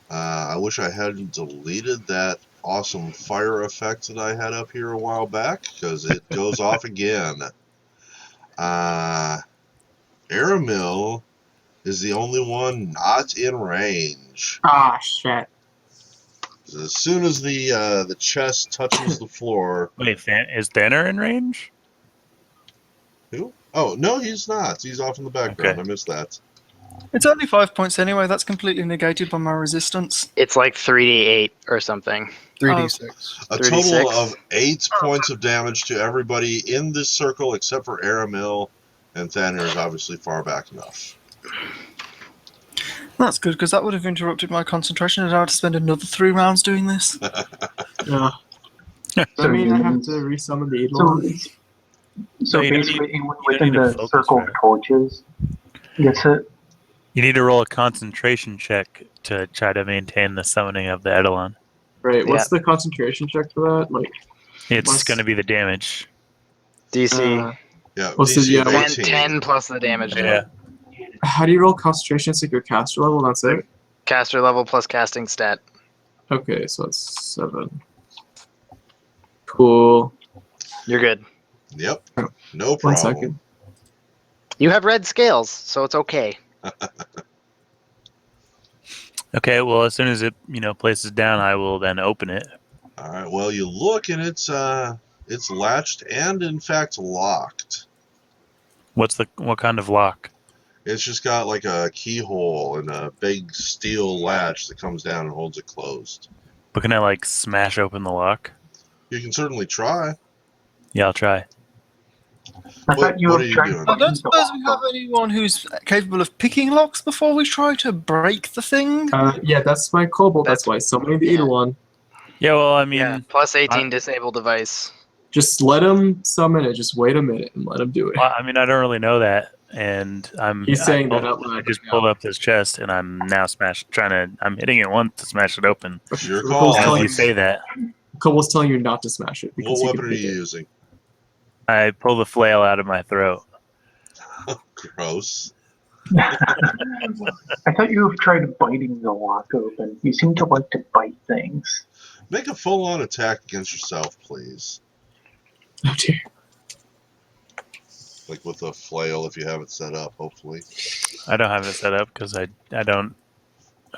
I wish I hadn't deleted that awesome fire effect that I had up here a while back, because it goes off again. Aramil is the only one not in range.
Ah, shit.
As soon as the chest touches the floor...
Wait, is Thaner in range?
Who? Oh, no, he's not. He's off in the background.
Okay.
I missed that.
It's only 5 points anyway. That's completely negated by my resistance.
It's like 3d8 or something.
3d6.
A
36.
total of 8 points of damage to everybody in this circle except for Aramil, and Thaner is obviously far back enough.
That's good because that would have interrupted my concentration, and I had to spend another 3 rounds doing this.
Yeah.
So
I mean, I have
Newman's-
to resummon the
So,
Eidolon.
so
No, you don't
basically,
need-
anyone
you don't
within
need to
the
focus,
circle of
right?
torches gets it.
You need to roll a concentration check to try to maintain the summoning of the Eidolon.
Right, what's the concentration check for that? Like,
It's
Plus-
going to be the damage.
DC.
Yeah,
What's the-
DC of
yeah,
18.
10 plus the damage.
Yeah.
how do you roll concentration? It's like your caster level, that's it?
Caster level plus casting stat.
Okay, so it's 7. Cool.
You're good.
Yep, no
One
problem.
second.
You have red scales, so it's okay.
Okay, well, as soon as it places down, I will then open it.
All right. Well, you look and it's latched and in fact locked.
What kind of lock?
It's just got like a keyhole and a big steel latch that comes down and holds it closed.
But can I smash open the lock?
You can certainly try.
Yeah, I'll try.
I thought you
What are
have
you
tried
doing?
I don't
biting the
suppose
lock
we have
off.
anyone who's capable of picking locks before we try to break the thing.
Yeah, that's my kobold. That's why summoning the
yeah.
Eater one.
Yeah, well, I mean,
Yeah, plus 18 disable device.
Just let him summon it. Just wait a minute and let him do it.
I don't really know that, and
He's saying that out
I
loud.
just
right
pulled
now.
up this chest, and I'm now I'm hitting it once to smash it open.
Okay,
Your
so
call,
the
As you
Alex.
say that,
Kobold's telling you not to smash it because
What
he
weapon
can
are
pick
you
it.
using?
I pull the flail out of my throat.
Gross.
I thought you have tried biting the lock open. You seem to like to bite things.
Make a full-on attack against yourself, please.
Oh dear.
Like with a flail if you have it set up, hopefully.
I don't have it set up because I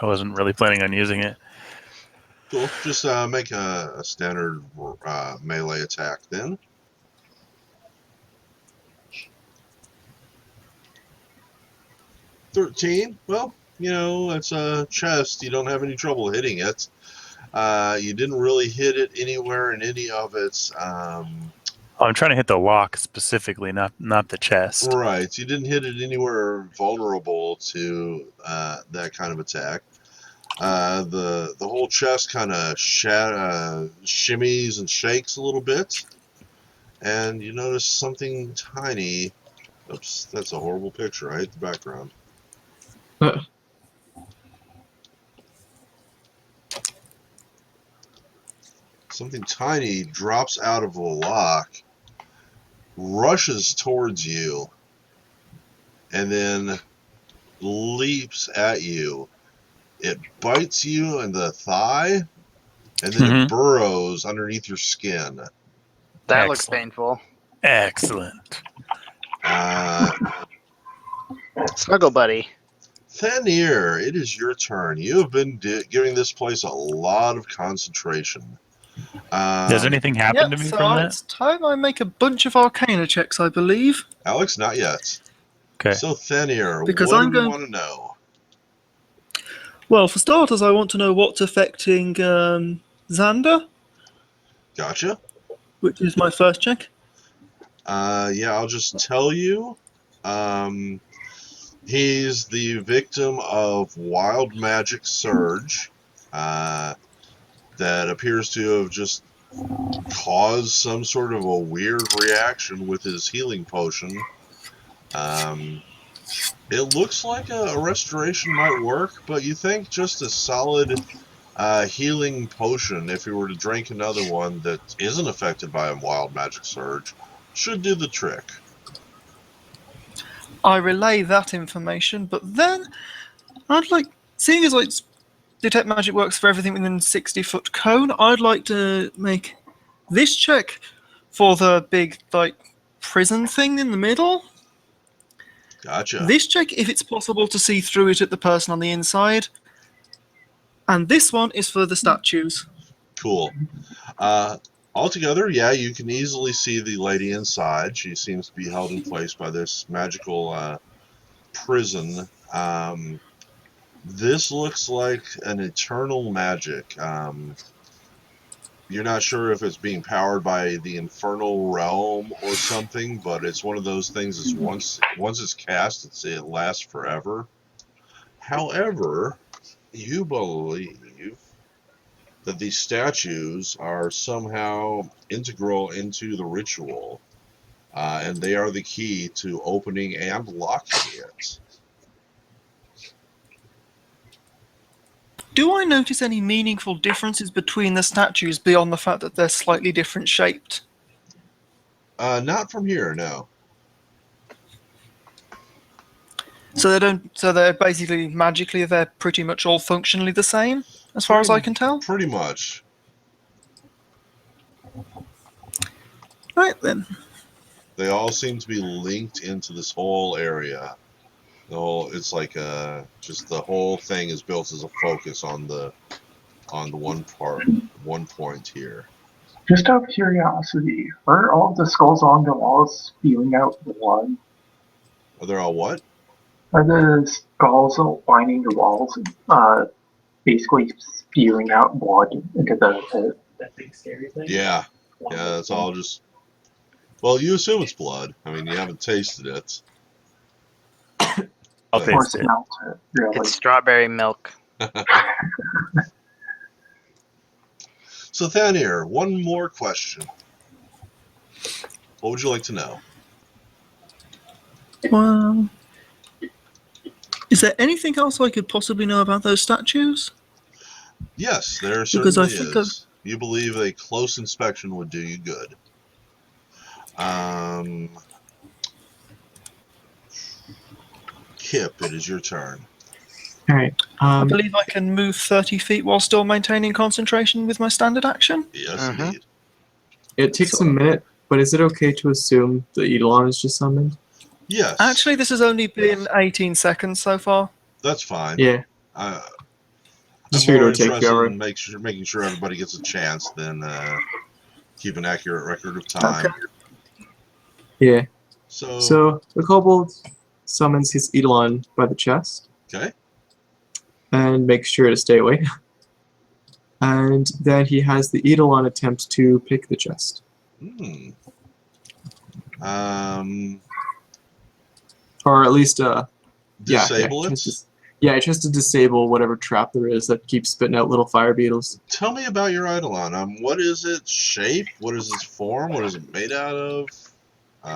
wasn't really planning on using it.
Cool. Just make a standard melee attack then. $13. Well, it's a chest. You don't have any trouble hitting it. You didn't really hit it anywhere in any of its.
I'm trying to hit the lock specifically, not the chest.
Right. You didn't hit it anywhere vulnerable to that kind of attack. The whole chest kind of shimmies and shakes a little bit, and you notice something tiny. Oops, that's a horrible picture. I hate the background. Something tiny drops out of the lock, rushes towards you, and then leaps at you. It bites you in the thigh, and then it burrows underneath your skin.
That looks
Excellent.
painful.
Excellent.
Snuggle buddy.
Thanier, it is your turn. You have been giving this place a lot of concentration.
Does anything happen to me
so
from that?
it's time I make a bunch of Arcana checks, I believe.
Alex, not yet.
Okay.
So, Thanier,
Because
what
I'm
do we
going-
want to know?
Well, for starters, I want to know what's affecting Xander,
Gotcha.
which is my first check.
Yeah, I'll just tell you. He's the victim of wild magic surge that appears to have just caused some sort of a weird reaction with his healing potion. It looks like a restoration might work, but you think just a solid healing potion, if you were to drink another one that isn't affected by a wild magic surge, should do the trick.
I relay that information, but then I'd like, seeing as detect magic works for everything within 60-foot cone, I'd like to make this check for the big prison thing in the middle.
Gotcha.
This check if it's possible to see through it at the person on the inside. And this one is for the statues.
Cool. Altogether, yeah, you can easily see the lady inside. She seems to be held in place by this magical prison. This looks like an eternal magic. You're not sure if it's being powered by the infernal realm or something, but it's one of those things that's once it's cast, it lasts forever. However, you believe that these statues are somehow integral into the ritual, and they are the key to opening and locking it.
Do I notice any meaningful differences between the statues beyond the fact that they're slightly different shaped?
Not from here, no.
So they're basically magically they're pretty much all functionally the same, as far as I can tell.
Pretty much.
Right then.
They all seem to be linked into this whole area. it's like just the whole thing is built as a focus on the one point here.
Just out of curiosity, are all the skulls on the walls spewing out blood?
Are they all what?
Are the skulls lining the walls basically spewing out blood into the pit?
That big scary thing.
Yeah, it's all just. Well, you assume it's blood. I mean, you haven't tasted it.
I'll
Or
taste it.
smelt it, really.
It's strawberry milk.
So, Thanir, one more question. What would you like to know?
Well, is there anything else I could possibly know about those statues?
Yes, there
Because I
certainly
think
is. You believe a close inspection would do you good. Kip, it is your turn.
All right.
I believe I can move 30 feet while still maintaining concentration with my standard action.
Yes,
Mhm.
indeed.
It takes a minute, but is it okay to assume the Eidolon is just summoned?
Yes.
Actually, this has only been 18 seconds so far.
That's fine.
Yeah.
I'm
Just figured it
more
would take
interested
you
in making sure everybody gets a chance than keep an accurate record of time.
Okay.
Yeah.
So,
So the kobold summons his Eidolon by the chest
okay.
and makes sure to stay away. And then he has the Eidolon attempt to pick the chest. Or at least,
Disable it?
It tries to disable whatever trap there is that keeps spitting out little fire beetles.
Tell me about your Eidolon. What is its shape? What is its form? What is it made out of?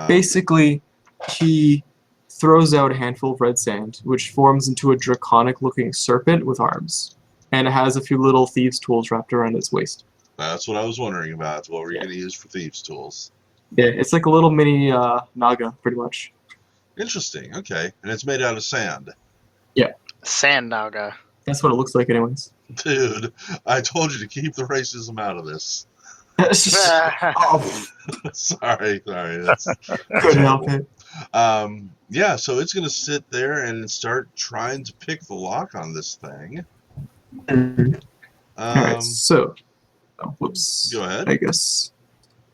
Basically, he throws out a handful of red sand, which forms into a draconic-looking serpent with arms. And it has a few little thieves' tools wrapped around its waist.
That's what I was wondering about. What were you going to use for thieves' tools?
Yeah, it's like a little mini Naga, pretty much.
Interesting. Okay. And it's made out of sand.
Yeah.
Sand Naga.
That's what it looks like anyways.
Dude, I told you to keep the racism out of this.
Oh,
sorry. That's
couldn't help it.
Yeah, so it's going to sit there and start trying to pick the lock on this thing.
Alright, so... Oh, whoops.
Go ahead.
I guess.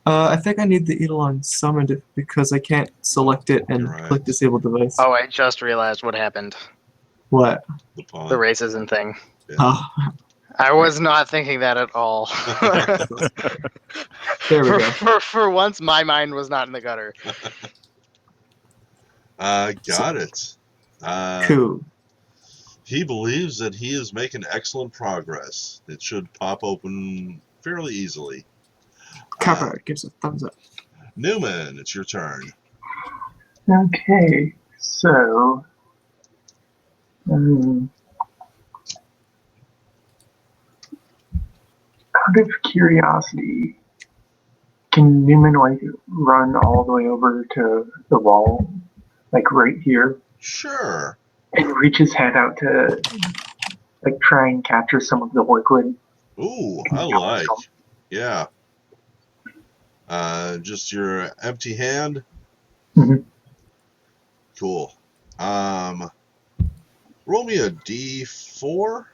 I think I need the Eidolon summoned because I can't select it and click disable device.
Oh, I just realized what happened.
What?
The pawn.
The racism thing.
Yeah.
Oh,
I was not thinking that at all.
there we go.
For once, my mind was not in the gutter.
Got it.
Cool.
He believes that he is making excellent progress. It should pop open fairly easily.
Kappa gives a thumbs up.
Newman, it's your turn.
Okay, so out of curiosity, can Newman run all the way over to the wall, like right here,
Sure.
and reach his hand out to try and capture some of the liquid?
Ooh, I like. Yeah. Just your empty hand.
Mhm.
Cool. Roll me a D4.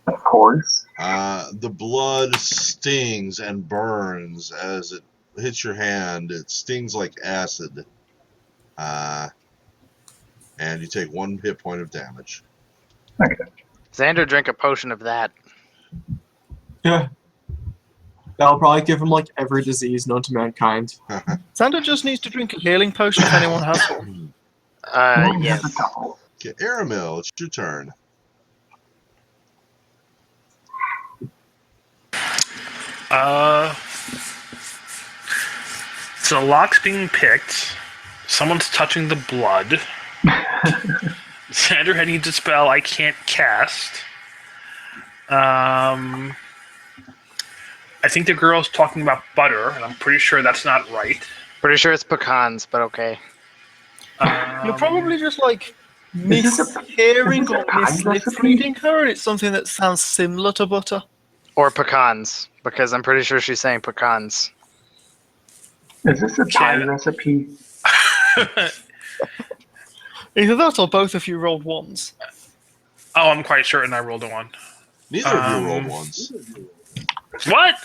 Of course.
The blood stings and burns as it hits your hand. It stings like acid. And you take 1 hit point of damage.
Okay.
Xander drank a potion of that.
Yeah. That'll probably give him like every disease known to mankind.
Xander just needs to drink a healing potion if anyone has one.
Yes.
Okay, Aramil, it's your turn.
So the lock's being picked. Someone's touching the blood. Xander had needs a spell I can't cast. I think the girl's talking about butter, and I'm pretty sure that's not right.
Pretty sure it's pecans, but okay.
You're probably just like
Is this
mishearing or
pie recipe?
misreading her, and it's something that sounds similar to butter.
Or pecans, because I'm pretty sure she's saying pecans.
Is this a pie
Can-
recipe?
Either that or both of you rolled ones.
Oh, I'm quite certain I rolled a 1.
Neither of you rolled ones.
What?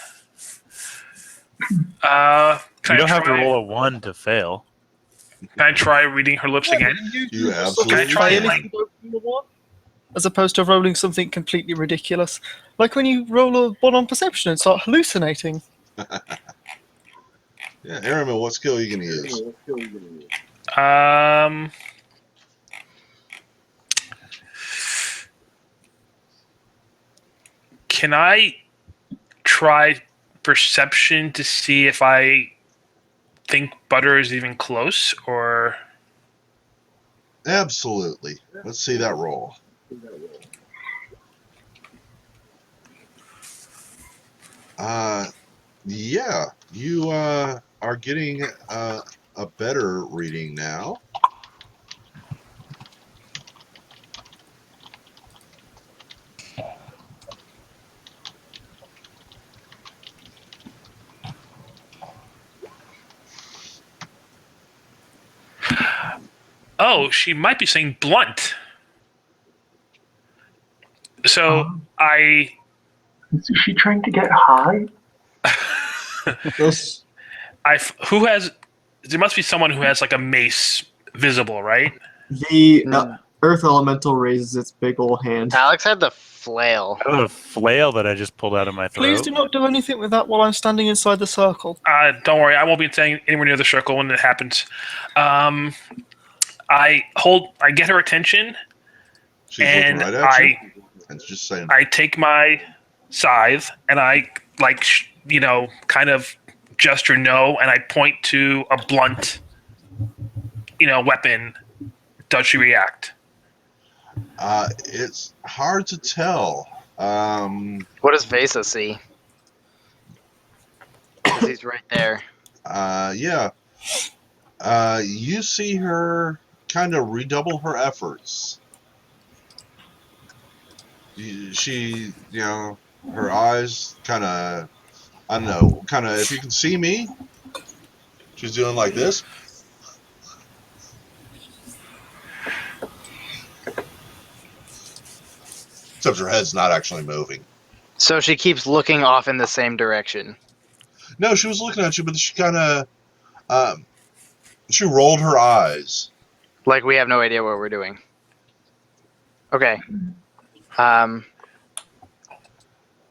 Can
You don't
I
have to
try?
roll a 1 to fail.
Can I try reading her lips again?
You
Can I
absolutely
try
fail
and
if you don't roll a one, as opposed to rolling something completely ridiculous. Like when you roll a 1 on perception and start hallucinating.
Yeah, Aramin, what skill are you going to use?
Can I try perception to see if I think butter is even close, or
Absolutely. Let's see that roll. Yeah, you are getting a better reading now.
oh, she might be saying blunt. So I
Is she trying to get high?
who has? There must be someone who has like a mace visible, right?
The
Mm.
Earth Elemental raises its big ol' hand.
Alex had the flail.
I have a flail that I just pulled out of my
Please
throat.
do not do anything with that while I'm standing inside the circle.
Don't worry, I won't be staying anywhere near the circle when it happens. I get her attention,
She's
and
looking right at you. And just saying,
I take my scythe and I kind of gesture no, and I point to a blunt, weapon. Does she react?
it's hard to tell.
What does Vesa see? 'Cause he's right there.
Yeah. You see her kind of redouble her efforts. She, her eyes kind of, I don't know, kind of, if you can see me, she's doing like this. Except her head's not actually moving.
So she keeps looking off in the same direction.
No, she was looking at you, but she kind of, she rolled her eyes.
Like we have no idea what we're doing. Okay.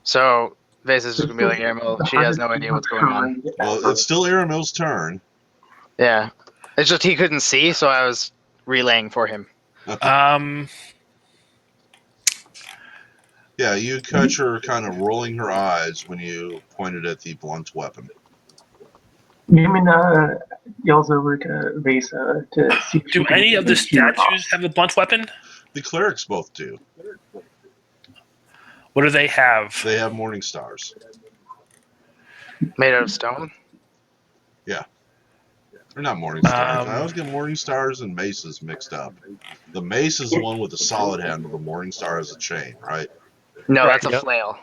So Vesa's just gonna be like, Aramil, she has no idea what's going on.
Well, it's still Aramil's turn.
Yeah. It's just he couldn't see, so I was relaying for him.
Yeah, you catch her kind of rolling her eyes when you pointed at the blunt weapon.
Newman yells over to Vesa to see if
Do
she can
any of the
hear
statues
us.
have a blunt weapon?
The clerics both do.
What do they have?
They have morning stars.
Made out of stone?
They're not morning stars. I always get morning stars and maces mixed up. The mace is the one with the solid handle. The morning star is a chain, right?
No,
Right,
that's a
yep.
flail.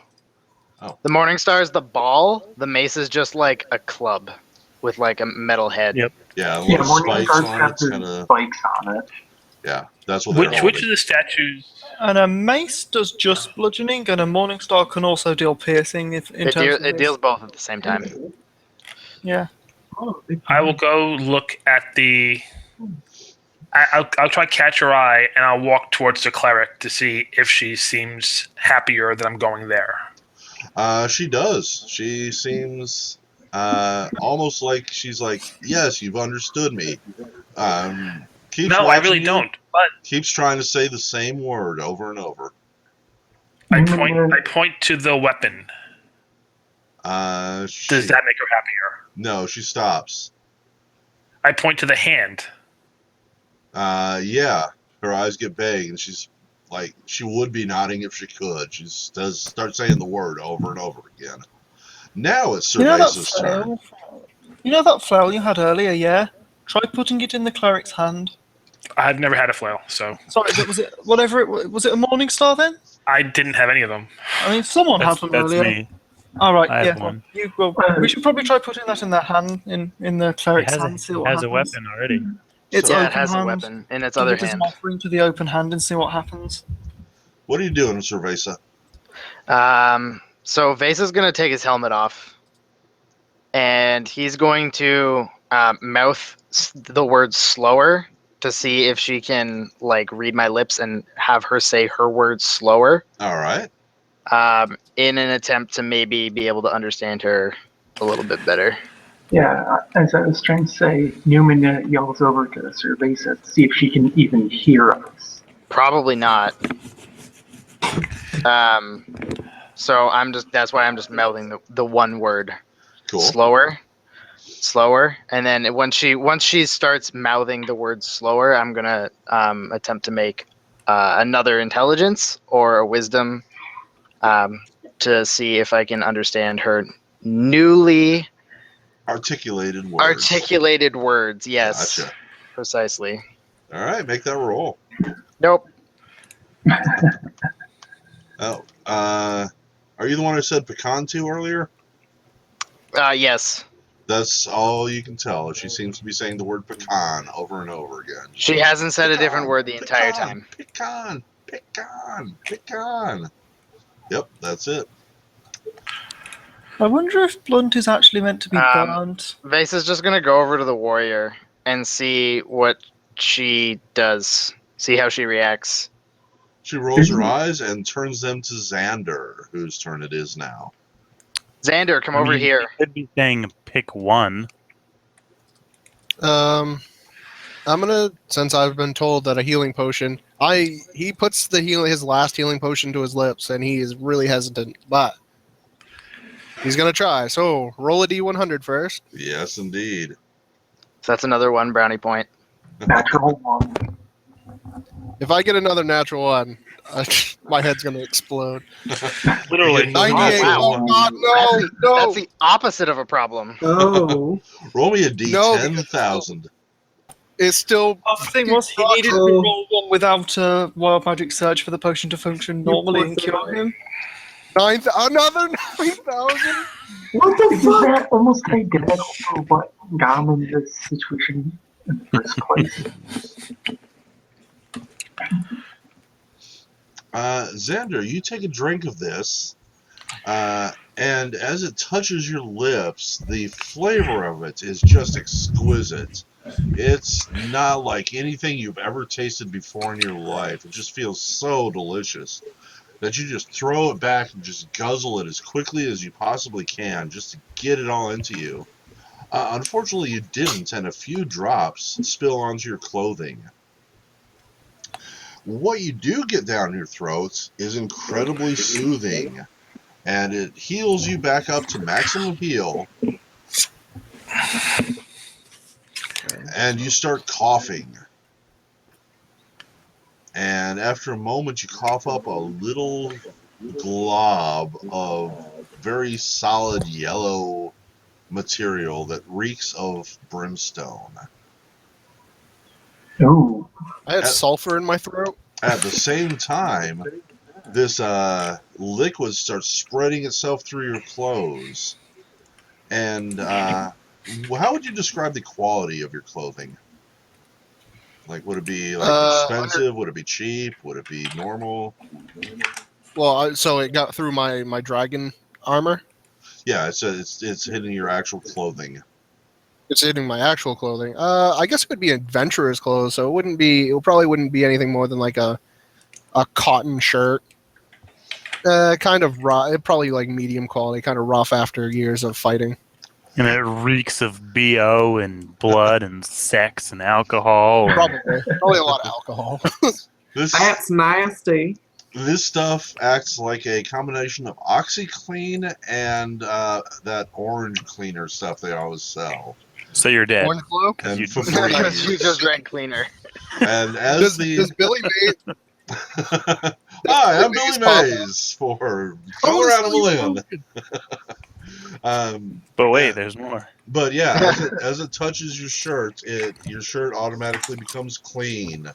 Oh.
The Morning Star is the ball. The mace is just like a club with like a metal head.
Yep.
Yeah,
Yeah,
little
Morning
spikes
Stars
on
have
it.
the
Kinda,
spikes on it.
yeah, that's what they're
Which
holding.
of the statues?
And a mace does just bludgeoning, and a Morningstar can also deal piercing
It deals both at the same time.
Yeah.
I will go look at the. I'll try to catch her eye, and I'll walk towards the cleric to see if she seems happier that I'm going there.
She does. She seems almost like she's like, yes, you've understood me. Keeps
No, I
watching
really
you,
don't. But
keeps trying to say the same word over and over.
I point to the weapon. Does that make her happier?
No, she stops.
I point to the hand.
Yeah, her eyes get big, and she's like, she would be nodding if she could. She does start saying the word over and over again. Now it's Cervase's turn.
You know that flail you had earlier, yeah? Try putting it in the cleric's hand.
I've never had a flail, so
Sorry, was it whatever it was? Was it a Morning Star then?
I didn't have any of them.
I mean, someone had them
That's
earlier.
me.
All right,
I have
yeah.
one.
We should probably try putting that in the hand, in the
It
cleric's
has
hand, see
it
what
has a
happens.
weapon already.
It's
So,
Yeah, it
open
has a
hand.
weapon in its
Give
other
it as an
hand.
offering to the open hand and see what happens.
what are you doing, Cerveza?
So Vasa's gonna take his helmet off, and he's going to mouth the words slower to see if she can like read my lips and have her say her words slower.
All right.
In an attempt to maybe be able to understand her a little bit better.
Yeah, as I was trying to say, Newman yells over to Cerveza to see if she can even hear us.
Probably not. So that's why I'm just mouthing the one word
Cool.
slower, and then once she starts mouthing the word slower, I'm gonna attempt to make another intelligence or a wisdom to see if I can understand her newly
Articulated words.
articulated words. Yes,
Gotcha.
precisely.
All right, make that roll.
Nope.
Oh, are you the one who said pecan to earlier?
Yes.
That's all you can tell. She seems to be saying the word pecan over and over again.
She hasn't said a different
Pecan,
word the entire
pecan,
time.
Pecan, pecan, pecan. Yep, that's it.
I wonder if Blunt is actually meant to be burnt.
Vase is just gonna go over to the warrior and see what she does. See how she reacts.
She rolls her eyes and turns them to Xander, whose turn it is now.
Xander, come over here.
He could be saying pick one.
I'm gonna, since I've been told that a healing potion, he puts his last healing potion to his lips, and he is really hesitant, but he's gonna try. So roll a d100 first.
Yes, indeed.
So that's another one brownie point.
Natural one.
If I get another natural one, my head's gonna explode.
Literally.
98.
wow.
Oh God, no, no.
That's the opposite of a problem.
Oh.
Roll me a
No,
d10,000.
It's still.
The thing was, he needed to roll one without a wild magic surge for the potion to function normally and cure him.
Another 9,000.
What the
Isn't
fuck?
that almost identical to what got him in this situation in the first place?
Xander, you take a drink of this, and as it touches your lips, the flavor of it is just exquisite. It's not like anything you've ever tasted before in your life. It just feels so delicious that you just throw it back and just guzzle it as quickly as you possibly can just to get it all into you. Unfortunately, you didn't, and a few drops spill onto your clothing. What you do get down your throat is incredibly soothing, and it heals you back up to maximum heal, and you start coughing. And after a moment, you cough up a little glob of very solid yellow material that reeks of brimstone.
Ooh.
I had sulfur in my throat.
At the same time, this liquid starts spreading itself through your clothes. And how would you describe the quality of your clothing? Like, would it be like expensive? Would it be cheap? Would it be normal?
Well, so it got through my dragon armor.
Yeah, it's hitting your actual clothing.
It's hitting my actual clothing. I guess it would be adventurer's clothes, so it probably wouldn't be anything more than like a cotton shirt. Kind of rough, probably like medium quality, kind of rough after years of fighting.
And it reeks of BO and blood and sex and alcohol.
Probably a lot of alcohol.
That's nasty.
This stuff acts like a combination of OxyClean and that orange cleaner stuff they always sell.
So you're dead.
Orange glue?
And
you-
Because you just drank cleaner.
And as
Does Billy Mays?
Hi, I'm Billy Mays for Color Animal Inn.
But wait, there's more.
But yeah, as it touches your shirt, your shirt automatically becomes clean.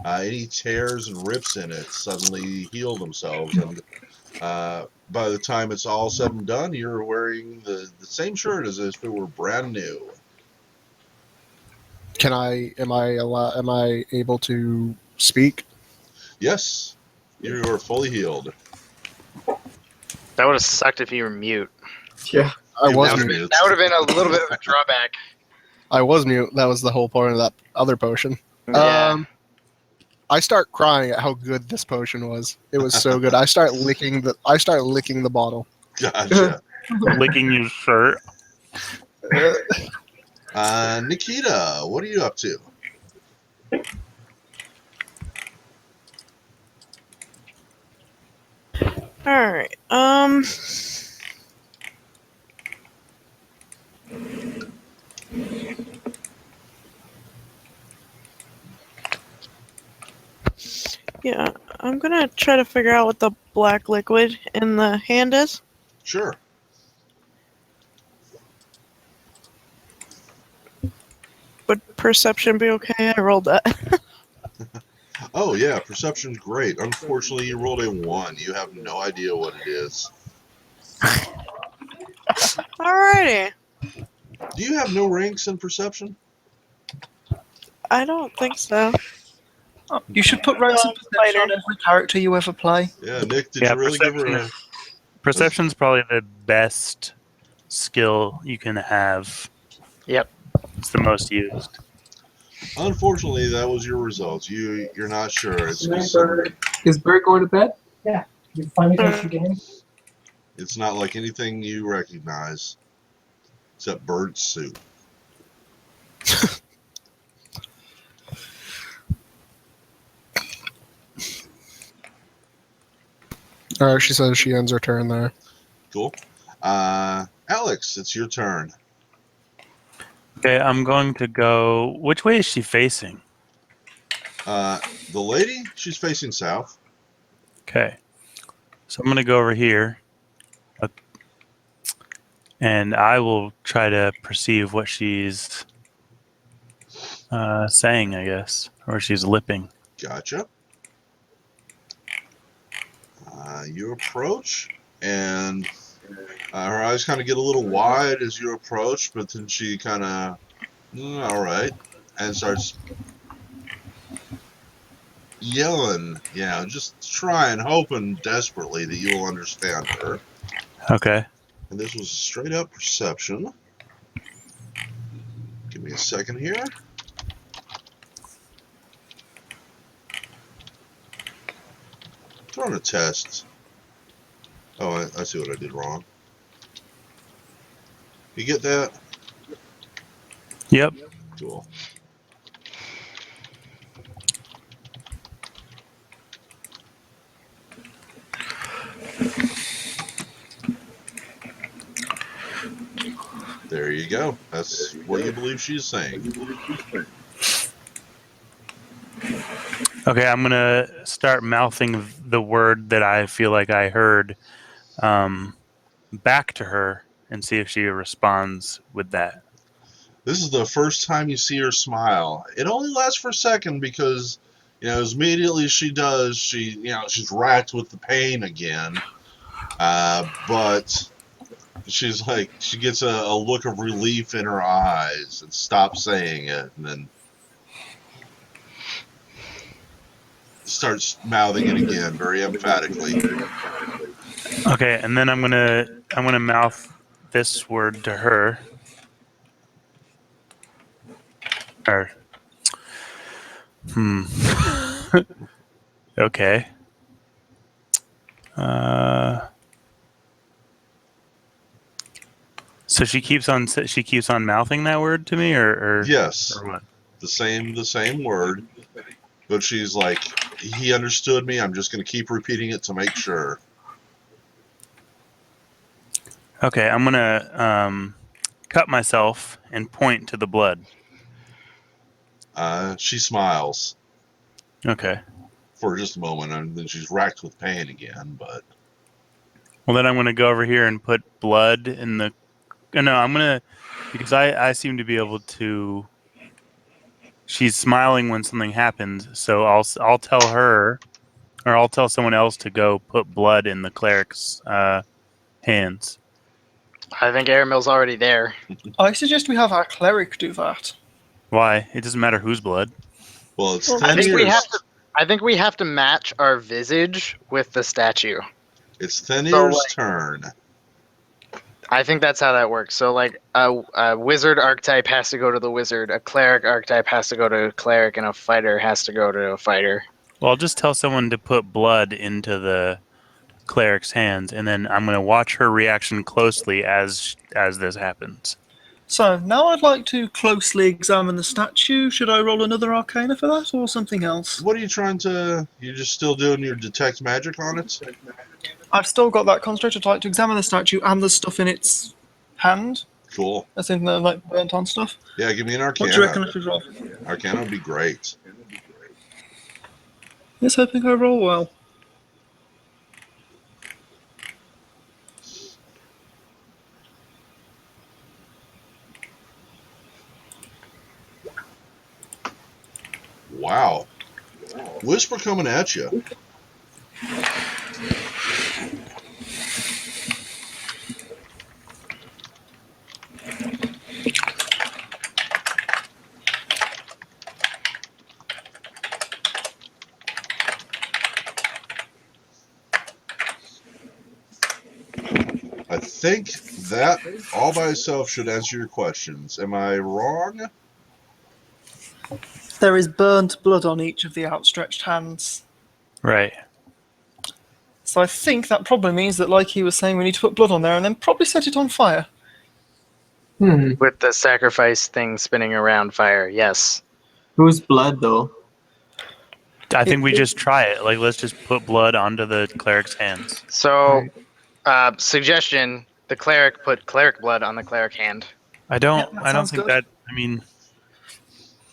Any tears and rips in it suddenly heal themselves, and by the time it's all said and done, you're wearing the same shirt as if it were brand new.
Am I able to speak?
Yes, you are fully healed.
That would have sucked if you were mute.
Yeah.
I
It
was
That would have
mute.
been, that would have been a little bit of a drawback.
I was mute. That was the whole point of that other potion.
Yeah.
I start crying at how good this potion was. It was so good. I start licking the bottle.
Gotcha.
Licking your shirt.
Nikita, what are you up to?
Alright. Yeah, I'm gonna try to figure out what the black liquid in the hand is.
Sure.
Would perception be okay? I rolled that.
Oh, yeah, perception's great. Unfortunately, you rolled a 1. You have no idea what it is.
Alrighty.
Do you have no ranks in perception?
I don't think so.
Oh, you should put ranks and perception on every character you ever play.
Yeah, Nick, did
Yeah,
you really give her a...
Perception's probably the best skill you can have.
Yep.
It's the most used.
Unfortunately, that was your results. You're not sure. It's
Night
just
bird.
Is Bert going to bed?
You finally finished your game?
it's not like anything you recognize, except bird soup.
All right, she says she ends her turn there.
Cool. Alex, it's your turn.
Okay, I'm going to go. Which way is she facing?
The lady, she's facing south.
Okay. So I'm going to go over here. And I will try to perceive what she's saying, I guess. Or she's lipping.
Gotcha. You approach, and her eyes kind of get a little wide as you approach, but then she kind of, all right, and starts yelling, just trying, hoping desperately that you will understand her.
Okay.
And this was straight up perception. Give me a second here. Throwing a test. Oh, I see what I did wrong. You get that?
Yep.
Cool. There you go. That's what you believe she's saying.
Okay, I'm going to start mouthing the word that I feel like I heard back to her and see if she responds with that.
This is the first time you see her smile. It only lasts for a second because, as immediately as she does, she's racked with the pain again. But she's like, she gets a look of relief in her eyes and stops saying it, and then starts mouthing it again very emphatically.
Okay, and then I'm gonna mouth this word to her. Or okay. So she keeps on mouthing that word to me, or
Yes,
or what?
the same word, but she's like, he understood me. I'm just going to keep repeating it to make sure.
Okay, I'm gonna cut myself and point to the blood.
She smiles
Okay.
for just a moment, and then she's racked with pain again. But
Well, then I'm gonna go over here and put blood in the. No, I'm gonna because I seem to be able to. She's smiling when something happens, so I'll tell her. Or I'll tell someone else to go put blood in the cleric's hands.
I think Aramil's already there.
I suggest we have our cleric do that.
Why? It doesn't matter whose blood.
Well, it's
Well,
I think we
Thenir's.
have to. I think we have to match our visage with the statue.
It's Thenir's
like-
turn.
I think that's how that works. So, like, a wizard archetype has to go to the wizard, a cleric archetype has to go to a cleric, and a fighter has to go to a fighter.
Well, I'll just tell someone to put blood into the cleric's hands, and then I'm going to watch her reaction closely as this happens.
So now I'd like to closely examine the statue. Should I roll another arcana for that, or something else?
What are you trying to... You're just still doing your detect magic on it?
I've still got that construct. I'd like to examine the statue and the stuff in its hand.
Cool.
As in the like burnt on stuff.
Yeah, give me an
What do you reckon
Arcana.
I should roll?
Arcana would be great.
Yes, hoping I roll well.
Wow. Whisper coming at you. I think that all by itself should answer your questions. Am I wrong?
There is burnt blood on each of the outstretched hands.
Right.
So I think that probably means that, like he was saying, we need to put blood on there and then probably set it on fire.
With the sacrifice thing spinning around fire, yes.
Whose blood, though?
I think we just try it. Like, let's just put blood onto the cleric's hands.
So, suggestion: the cleric put cleric blood on the cleric hand.
I don't
Yeah, that sounds
think
good.
that. I mean,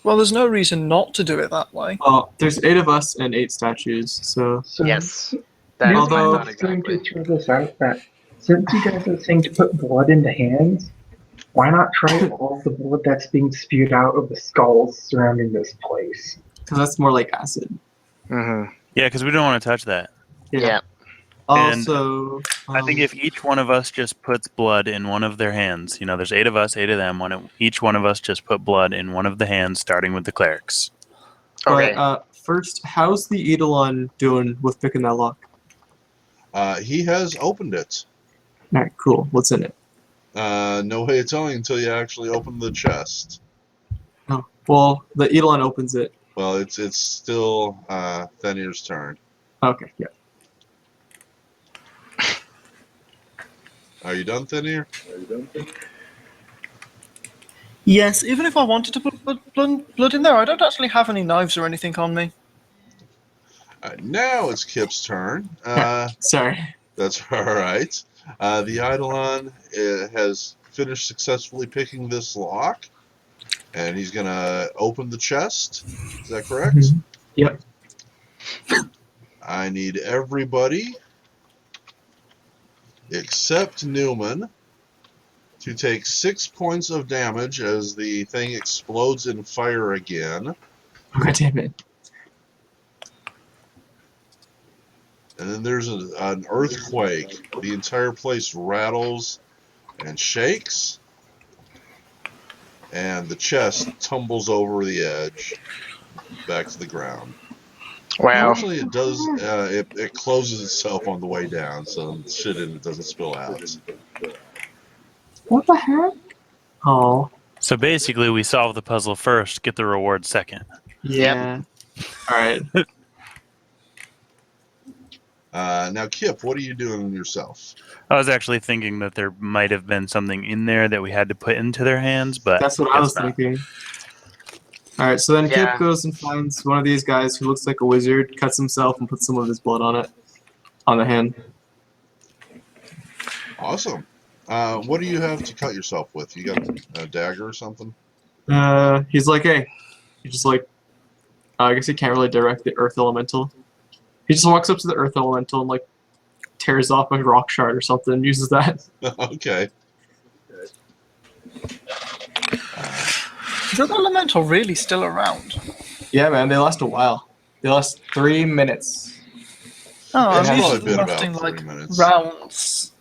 Well, there's no reason not to do it that way.
Well, there's 8 of us and 8 statues, so
So
Yes, that is my
Although-
thought
I'm just going
exactly.
to throw this out that since you guys are saying to put blood into hands, why not try all the blood that's being spewed out of the skulls surrounding this place?
because that's more like acid.
Mm-hmm.
yeah, because we don't want to touch that.
Yeah.
Also,
I think if each one of us just puts blood in one of their hands, there's 8 of us, 8 of them. Each one of us just put blood in one of the hands, starting with the clerics.
Okay.
But first, how's the Eidolon doing with picking that lock?
He has opened it.
All right, cool. What's in it?
No way of telling until you actually open the chest.
Oh, well, the Eidolon opens it.
Well, it's still Thenir's turn.
Okay, yeah.
Are you done, Thenir?
Yes, even if I wanted to put blood in there, I don't actually have any knives or anything on me.
Now it's Kip's turn.
Sorry.
That's all right. The Eidolon has finished successfully picking this lock, and he's going to open the chest. Is that correct?
Mhm. Yep.
I need everybody except Newman to take 6 points of damage as the thing explodes in fire again.
God damn it.
And then there's an earthquake. The entire place rattles and shakes. And the chest tumbles over the edge back to the ground.
Wow.
Fortunately, it does. It closes itself on the way down, so shit in it doesn't spill out.
What the heck? Oh,
So basically, we solve the puzzle first, get the reward second.
yeah. All right.
Now, Kip, what are you doing yourself?
I was actually thinking that there might have been something in there that we had to put into their hands, but
That's what I was
guess not.
thinking. All right, so then
Yeah.
Kip goes and finds one of these guys who looks like a wizard, cuts himself, and puts some of his blood on it, on the hand.
Awesome. What do you have to cut yourself with? You got a dagger or something?
He's like, hey, he just like, I guess he can't really direct the earth elemental. He just walks up to the earth elemental and like tears off a rock shard or something and uses that.
Okay.
Is that elemental really still around?
Yeah, man, they last a while. They last 3 minutes.
Oh,
It's
I'm used
probably
to them
been
lasting
about 3
like
minutes.
rounds.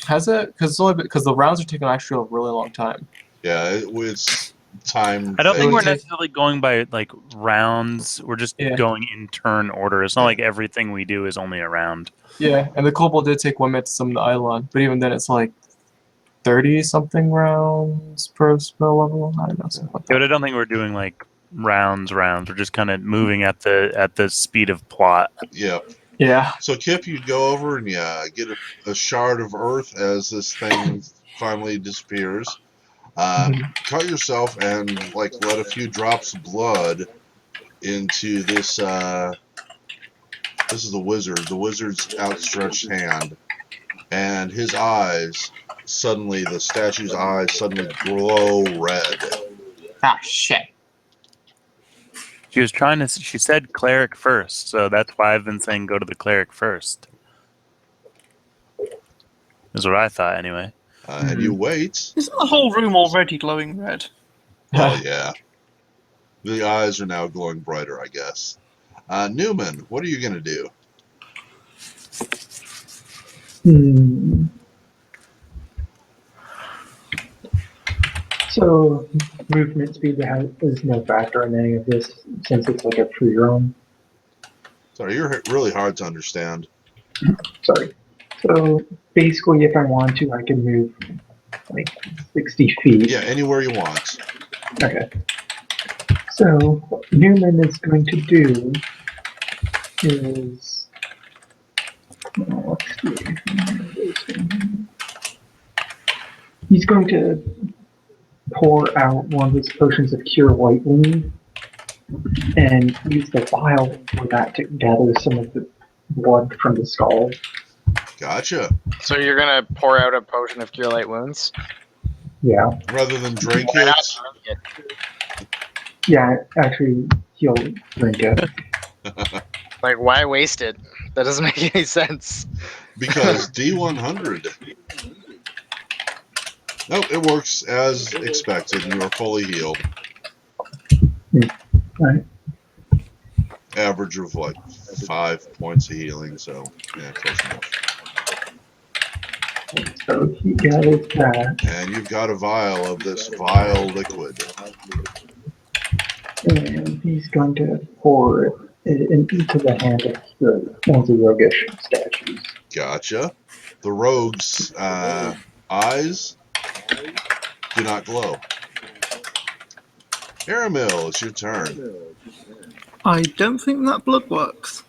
Has it? Because the rounds are taking actually a really long time.
Yeah, it's time
I don't think
would
we're
phase.
take-
necessarily going by like rounds. We're just
Yeah.
going in turn order. It's not
Yeah.
like everything we do is only a round.
Yeah, and the kobold did take 1 minute to summon the Eidolon, but even then it's like 30 something rounds per spell level. I don't know, something like
Yeah, but
that.
I don't think we're doing like rounds. We're just kind of moving at the speed of plot.
Yeah.
Yeah.
So Kip, you go over and you get a shard of earth as this thing finally disappears. Cut yourself and like let a few drops of blood into this. This is the wizard. The wizard's outstretched hand, and his eyes suddenly, the statue's eyes suddenly glow red.
Ah, shit.
She was trying to. She said cleric first, so that's why I've been saying go to the cleric first. Is what I thought anyway.
And you wait.
Isn't the whole room already glowing red?
Well, yeah. The eyes are now glowing brighter, I guess. Newman, what are you going to do?
Hmm. So, movement speed is no factor in any of this since it's like a free roam.
Sorry, you're really hard to understand.
Sorry. So, basically, if I want to, I can move like 60 feet.
Yeah, anywhere you want.
Okay. So, what Newman is going to do is. Let's see. He's going to pour out one of his potions of Cure Light Wound and use the vial for that to gather some of the blood from the skull.
Gotcha.
So you're gonna pour out a potion of cure light wounds?
Yeah.
Rather than drink
Why not
it.
drink it?
Yeah, actually, he'll drink it.
Like, why waste it? That doesn't make any sense.
Because D100. Nope, it works as expected, and you are fully healed.
Right.
Average of like 5 points of healing, so yeah, close enough.
So he gathers that,
And you've got a vial of this vile liquid.
and he's going to pour it into the hand of one of the roguish statues.
Gotcha. The rogue's eyes do not glow. Aramil, it's your turn.
I don't think that blood works.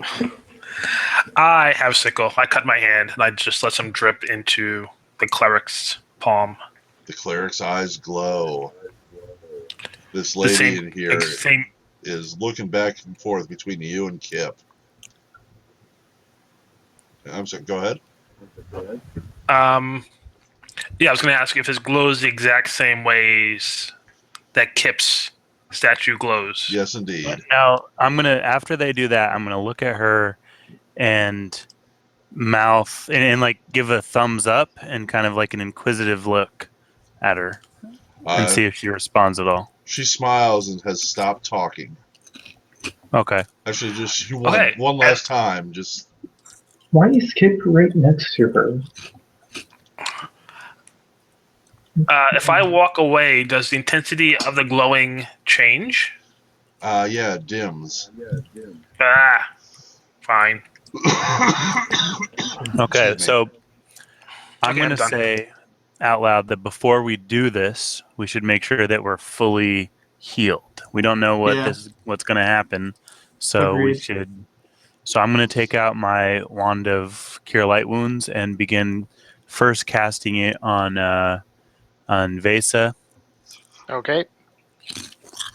I have sickle. I cut my hand and I just let some drip into the cleric's palm.
The cleric's eyes glow. This
The
lady
same,
in here
same.
is looking back and forth between you and Kip. I'm sorry, go ahead.
Yeah, I was going to ask if this glows the exact same ways that Kip's statue glows.
Yes, indeed.
Now after they do that, I'm gonna look at her and mouth and like give a thumbs up and kind of like an inquisitive look at her and see if she responds at all.
She smiles and has stopped talking.
Okay.
Actually, just
Okay.
one last time. Just
Why is Kip right next to her?
If I walk away, does the intensity of the glowing change?
yeah, it dims.
Fine.
Okay,
Excuse me.
so I'm
Okay,
going
I'm
to
done.
say out loud that before we do this, we should make sure that we're fully healed. We don't know what's going to happen, so we
Agreed.
should. So I'm going to take out my wand of cure light wounds and begin first casting it on Vesa
Okay.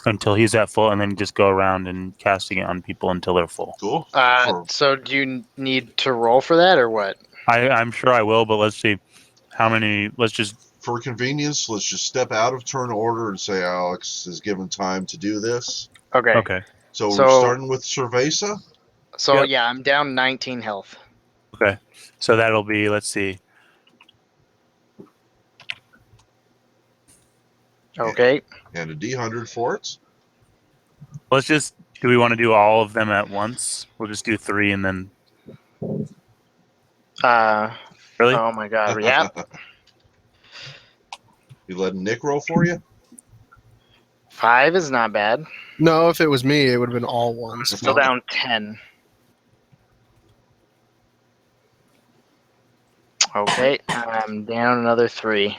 until he's at full, and then just go around and casting it on people until they're full.
Cool.
So do you need to roll for that or what?
I'm sure I will, but let's see how many. Let's just.
For convenience, let's just step out of turn order and say Alex is given time to do this.
Okay.
Okay.
So,
So-
we're starting with Cerveza.
So
Yep.
yeah, I'm down 19 health.
Okay. So that'll be. Let's see.
Okay.
And a D100 for it.
Let's just. Do we want to do all of them at once? We'll just do 3 and then. Really?
Oh my god. Yeah.
You letting Nick roll for you?
5 is not bad.
No, if it was me, it would have been all ones.
Still down 10. Okay, I'm down another 3.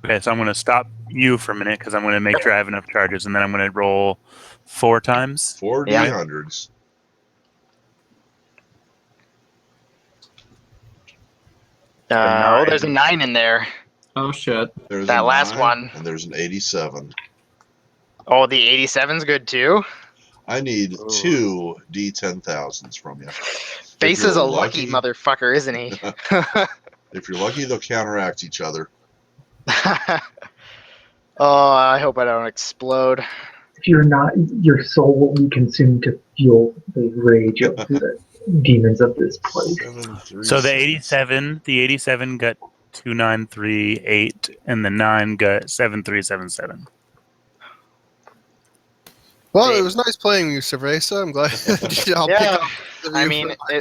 Okay, so I'm going to stop you for a minute because I'm going to make sure I have enough charges, and then I'm going to roll 4 times.
4
Yeah.
D100s.
Oh, there's a 9 in there.
Oh shit.
There's
That
a
last
9,
one.
and there's an 87.
Oh, the 87's good too.
I need
Ooh.
2 D10,000s from you.
Face is
you're
a lucky motherfucker, isn't he?
If you're lucky, they'll counteract each other.
Oh, I hope I don't explode.
If you're not, your soul will be consumed to fuel the rage of the demons of this place.
7, 3,
So the
6.
87 got 2938, and the 9 got 7377.
Well, it was nice playing you, Cerveza. I'm glad. I'll pick
Yeah,
up the
I
view
mean,
from-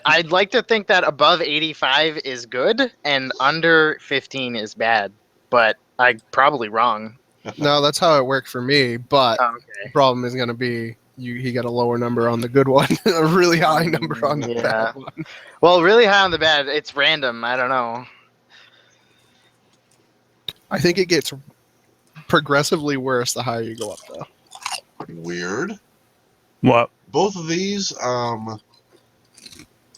I'd like to think that above 85 is good and under 15 is bad, but I'm probably wrong.
No, that's how it worked for me. But
Okay.
the problem is going to be he got a lower number on the good one, a really high number on the
Yeah.
bad one.
Well, really high on the bad. It's random. I don't know.
I think it gets progressively worse the higher you go up, though.
Weird.
What?
Both of these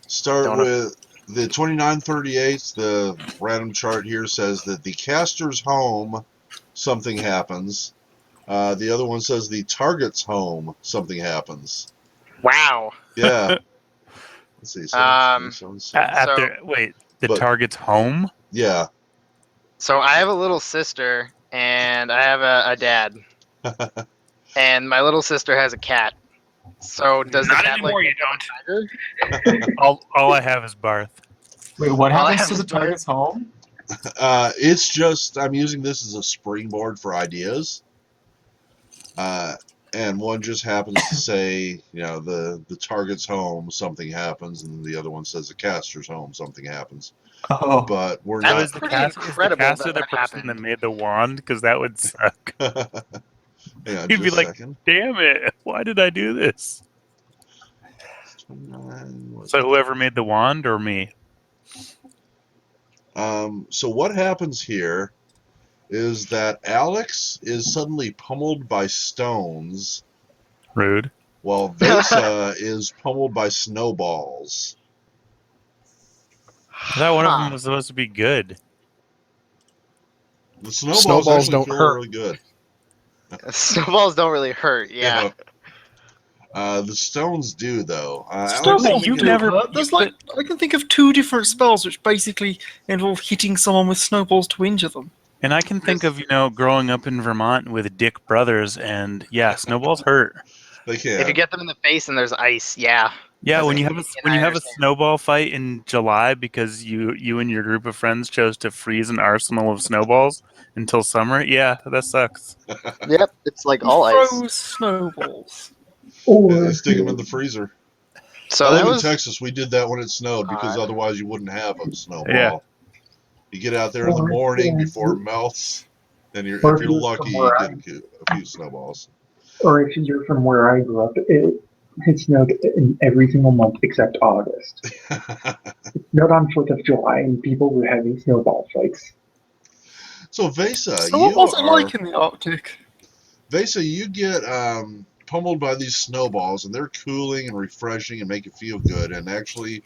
start
Don't
with the 2938. The random chart here says that the caster's home, something happens. The other one says the target's home, something happens.
Wow.
Yeah. Let's see. 7, 7, 7.
After wait, the target's home?
Yeah.
So I have a little sister and I have a dad, and my little sister has a cat. So does the
Not
cat
anymore,
like
you don't.
tiger?
All I have is Barth.
Wait, what
All I
happens
have
to
is
the target's home?
It's just I'm using this as a springboard for ideas. And one just happens to say, the target's home, something happens, and the other one says the caster's home, something happens.
Oh.
But we're
That's
not.
Is the
pretty
caster
incredible
the
that
person
happened.
that made the wand? Because that would suck.
Hang on,
He'd be
just a
like,
second.
damn it, why did I do this?
29,
So whoever made the wand or me?
So what happens here is that Alex is suddenly pummeled by stones,
Rude.
while Vesa is pummeled by snowballs.
I thought one of them was supposed to be good.
The snowballs
Snowballs
actually
don't
feel
hurt.
really good.
Snowballs don't really hurt. Yeah.
The stones do, though. Alex
Snowballs
only
you
do
get-
never-
hurt. There's like I can think of 2 different spells which basically involve hitting someone with snowballs to injure them.
And I can think of, growing up in Vermont with Dick brothers, and yeah, snowballs hurt.
They can.
If you get them in the face and there's ice, yeah.
Yeah,
That's
when
a
you
Canadian
have a
Irish thing.
snowball fight in July because you and your group of friends chose to freeze an arsenal of snowballs until summer, yeah, that sucks.
Yep, it's like all
You
ice.
throw snowballs.
Or
Stick them in the freezer.
So
I
that
live in
was
Texas. We did that when it snowed because
God.
otherwise you wouldn't have a snowball.
Yeah.
You get out there in the
Or-
morning
or-
before it melts, and if
or
you're
if
lucky,
from
you
where
get a few snowballs.
Or if you're from where I grew up, it snowed in every single month except August. It snowed on 4th of July, and people were having snowball fights.
So Vesa,
So what was it like in the Arctic?
Vesa, you get pummeled by these snowballs, and they're cooling and refreshing and make you feel good, and actually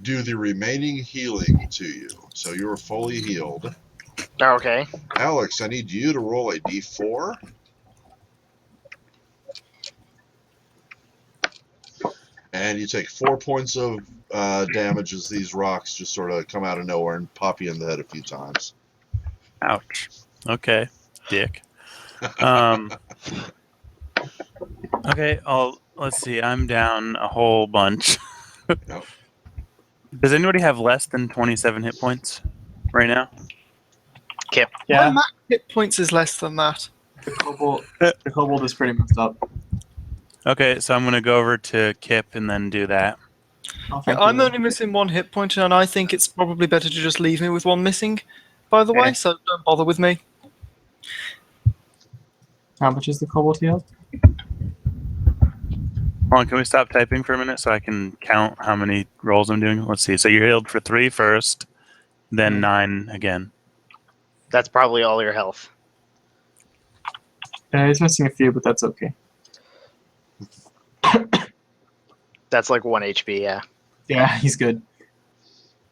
do the remaining healing to you. So you're fully healed.
okay.
Alex, I need you to roll a d4. And you take 4 points of damage as these rocks just sort of come out of nowhere and pop you in the head a few times.
Ouch. Okay, Dick. Okay, let's see. I'm down a whole bunch.
Yep.
Does anybody have less than 27 hit points right now?
Kip.
My max hit points is less than that.
The kobold is pretty messed up.
Okay, so I'm gonna go over to Kip and then do that.
Oh,
Yeah,
thank
I'm
you.
only missing 1 hit point, and I think it's probably better to just leave me with 1 missing, by the way, so don't bother with me.
How much is the cobalt healed?
Hold on, can we stop typing for a minute so I can count how many rolls I'm doing? Let's see. So you're healed for 3 first, then
Yeah.
9 again.
That's probably all your health.
He's missing a few, but that's okay.
That's like 1 HP, yeah.
Yeah, he's good.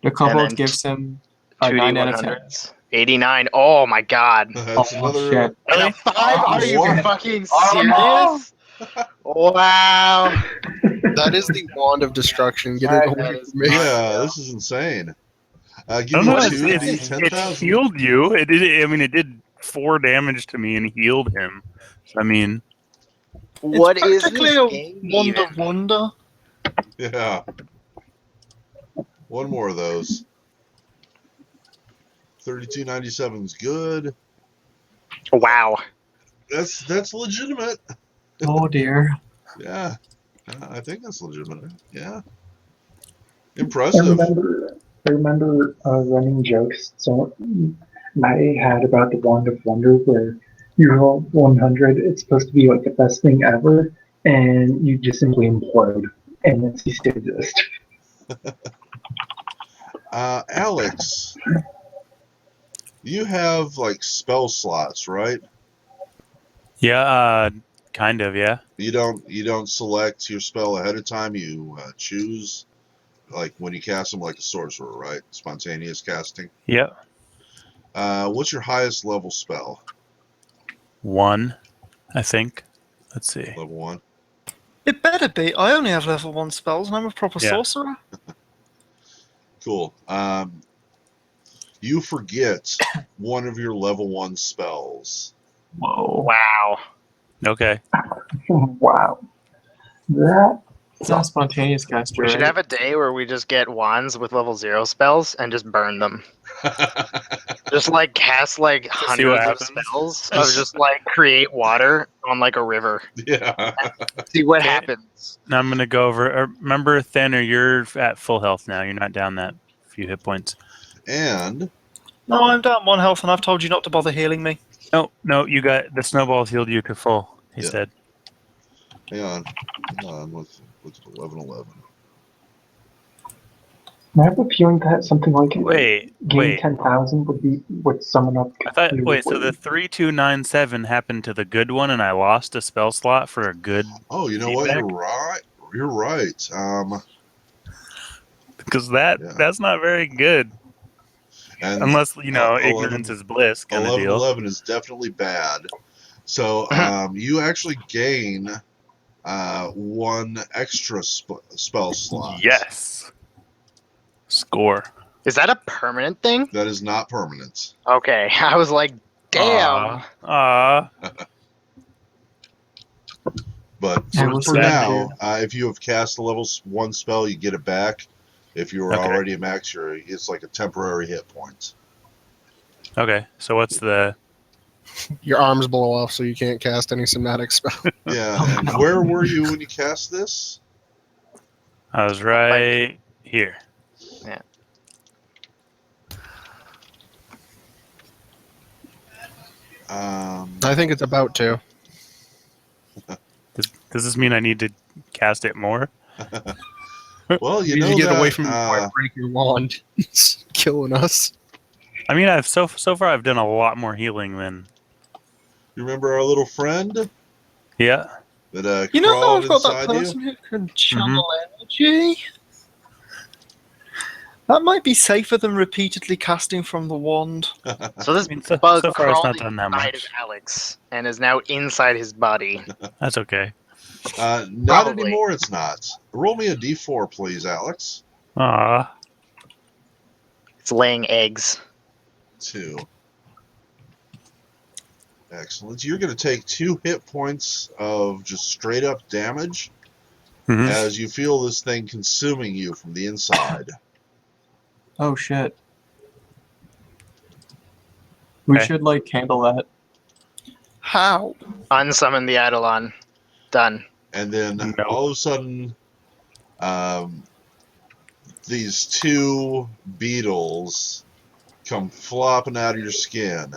The
And
cobalt
then
gives him a
2D
9 out of 10.
100s. 89. Oh my god.
That's
Oh,
another.
shit.
And a 5? Are you
One.
fucking
Oh, no!
serious? Wow.
That is the wand of destruction. Get it
That
away
is
from me.
Yeah, this is insane.
I
Give
don't
me
know.
What
two.
is
Give me
this?
10,000.
Healed you. It did. I mean, it did 4 damage to me and healed him. So, I mean,
What
It's
is
practically
this
a
game
wand
even?
of wonder.
Yeah. One more of those. 3297 is good.
Wow.
That's legitimate.
Oh, dear.
Yeah. I think that's legitimate. Yeah.
I
Impressive.
remember running jokes. So I had about the Wand of Wonder where you roll 100. It's supposed to be like the best thing ever, and you just simply implode and then cease to exist.
Alex, you have like spell slots, right?
yeah, kind of, yeah.
You don't select your spell ahead of time. You choose like when you cast them like a sorcerer, right? Spontaneous casting.
Yeah.
What's your highest level spell?
1, I think. Let's see.
Level 1.
It better be. I only have level 1 spells, and I'm a proper
Yeah.
sorcerer.
Cool. You forget one of your level 1 spells.
Whoa.
Wow.
Okay.
Wow. That
It's not a spontaneous caster,
We should
right?
have a day where we just get wands with level 0 spells and just burn them. Just like cast like
See what
hundreds of
happens.
spells of just like create water on like a river.
Yeah.
See what
Okay.
happens.
Now I'm going to go over. Remember, Thanner, you're at full health now. You're not down that few hit points.
And
No, I'm down 1 health, and I've told you not to bother healing me.
No, you got the snowballs healed you to full, he
Yeah.
said.
hang on. What's 1111?
I have a feeling that something like
Wait.
gain 10,000 would summon up.
I thought. Wait, so
completely.
the 3297 happened to the good one, and I lost a spell slot for a good
Oh, you know what?
feedback?
You're right. You're right.
Because
Yeah.
that's not very good.
And
Unless,
11
ignorance is bliss kind of deal.
1111 is definitely bad. So you actually gain 1 extra spell slot.
Yes. Score.
Is that a permanent thing?
That is not permanent.
Okay. I was like, damn.
Aw.
But
Yeah, we'll
for
see.
now, if you have cast a level 1 spell, you get it back. If you were
Okay.
already a max, it's like a temporary hit point.
Okay, so what's the...
Your arms blow off, so you can't cast any somatic spell.
Yeah,
Oh,
and
no.
where were you when you cast this?
I was right here.
I think it's about to.
Does this mean I need to cast it more?
Well, you
need
know
to get
that,
away from me before I break your wand. It's killing us.
I mean, I've so far I've done a lot more healing than...
You remember our little friend
Yeah.
that
You know how
crawled
I've got that
inside you?
person who can channel energy? That might be safer than repeatedly casting from the wand.
So this
I mean,
bug
so far it's
crawled
not done that
inside of
much.
Alex and is now inside his body.
That's okay.
Not
Probably.
anymore, it's not. Roll me a d4, please, Alex.
Aw.
It's laying eggs.
2. Excellent. You're going to take 2 hit points of just straight up damage
Mhm.
as you feel this thing consuming you from the inside.
Oh, shit. We
Okay.
should, handle that.
How?
Unsummon the Eidolon. Done.
And then
Nope.
all of a sudden, these two beetles come flopping out of your skin.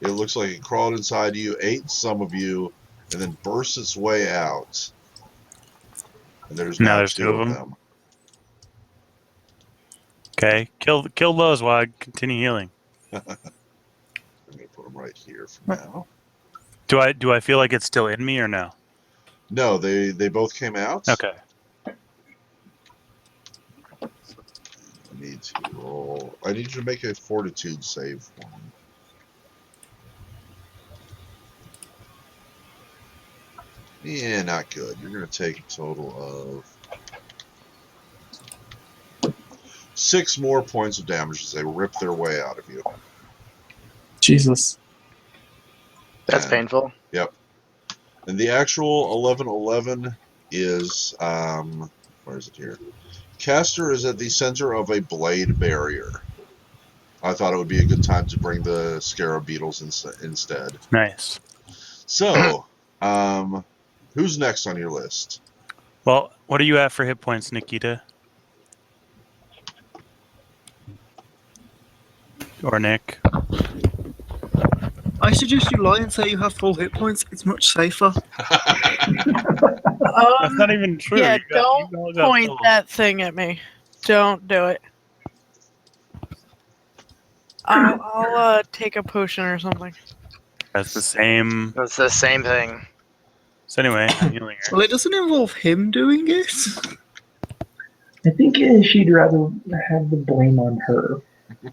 It looks like it crawled inside you, ate some of you, and then burst its way out. And there's
Now
now
there's
two of them.
Okay, kill those while I continue healing.
I'm going to put them right here for now.
Do I feel like it's still in me or no?
No, they both came out.
Okay.
I need to roll. I need you to make a fortitude save for me. Yeah, not good. You're going to take a total of 6 more points of damage as they rip their way out of you.
Jesus.
That's
And-
painful.
Yep. And the actual 1111 is, where is it here? Caster is at the center of a blade barrier. I thought it would be a good time to bring the scarab beetles instead.
Nice.
So, who's next on your list?
Well, what are you at for hit points, Nikita? Or Nick?
I suggest you lie and say you have full hit points. It's much safer.
That's not even true.
Yeah,
You all
don't
got
point
full.
that thing at me. Don't do it. I'll take a potion or something.
That's the same.
That's the same thing.
So anyway, I'm healing her.
Well, it doesn't involve him doing it.
I think she'd rather have the blame on her.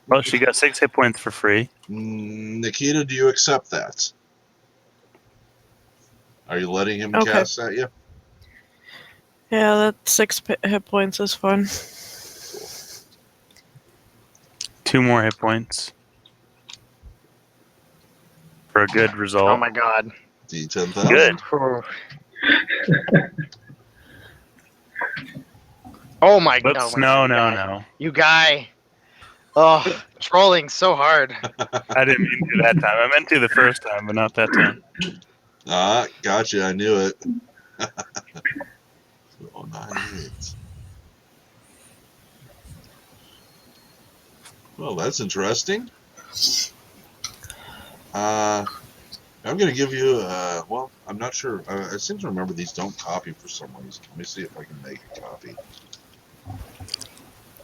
Well, she got 6 hit points for free.
Nikita, do you accept that? Are you letting him
Okay.
cast at you?
Yeah, that 6 hit points is fun.
2 more hit points. For a good result.
Oh my god.
D10,000?
Good.
Oh my god.
Whoops,
Oh my
no.
God. You guy. Oh, trolling so hard.
I didn't mean to that time. I meant to the first time, but not that time.
Ah, gotcha. I knew it. 098. Well, that's interesting. I'm going to give you, well, I'm not sure. I seem to remember these don't copy for some reason. Let me see if I can make a copy.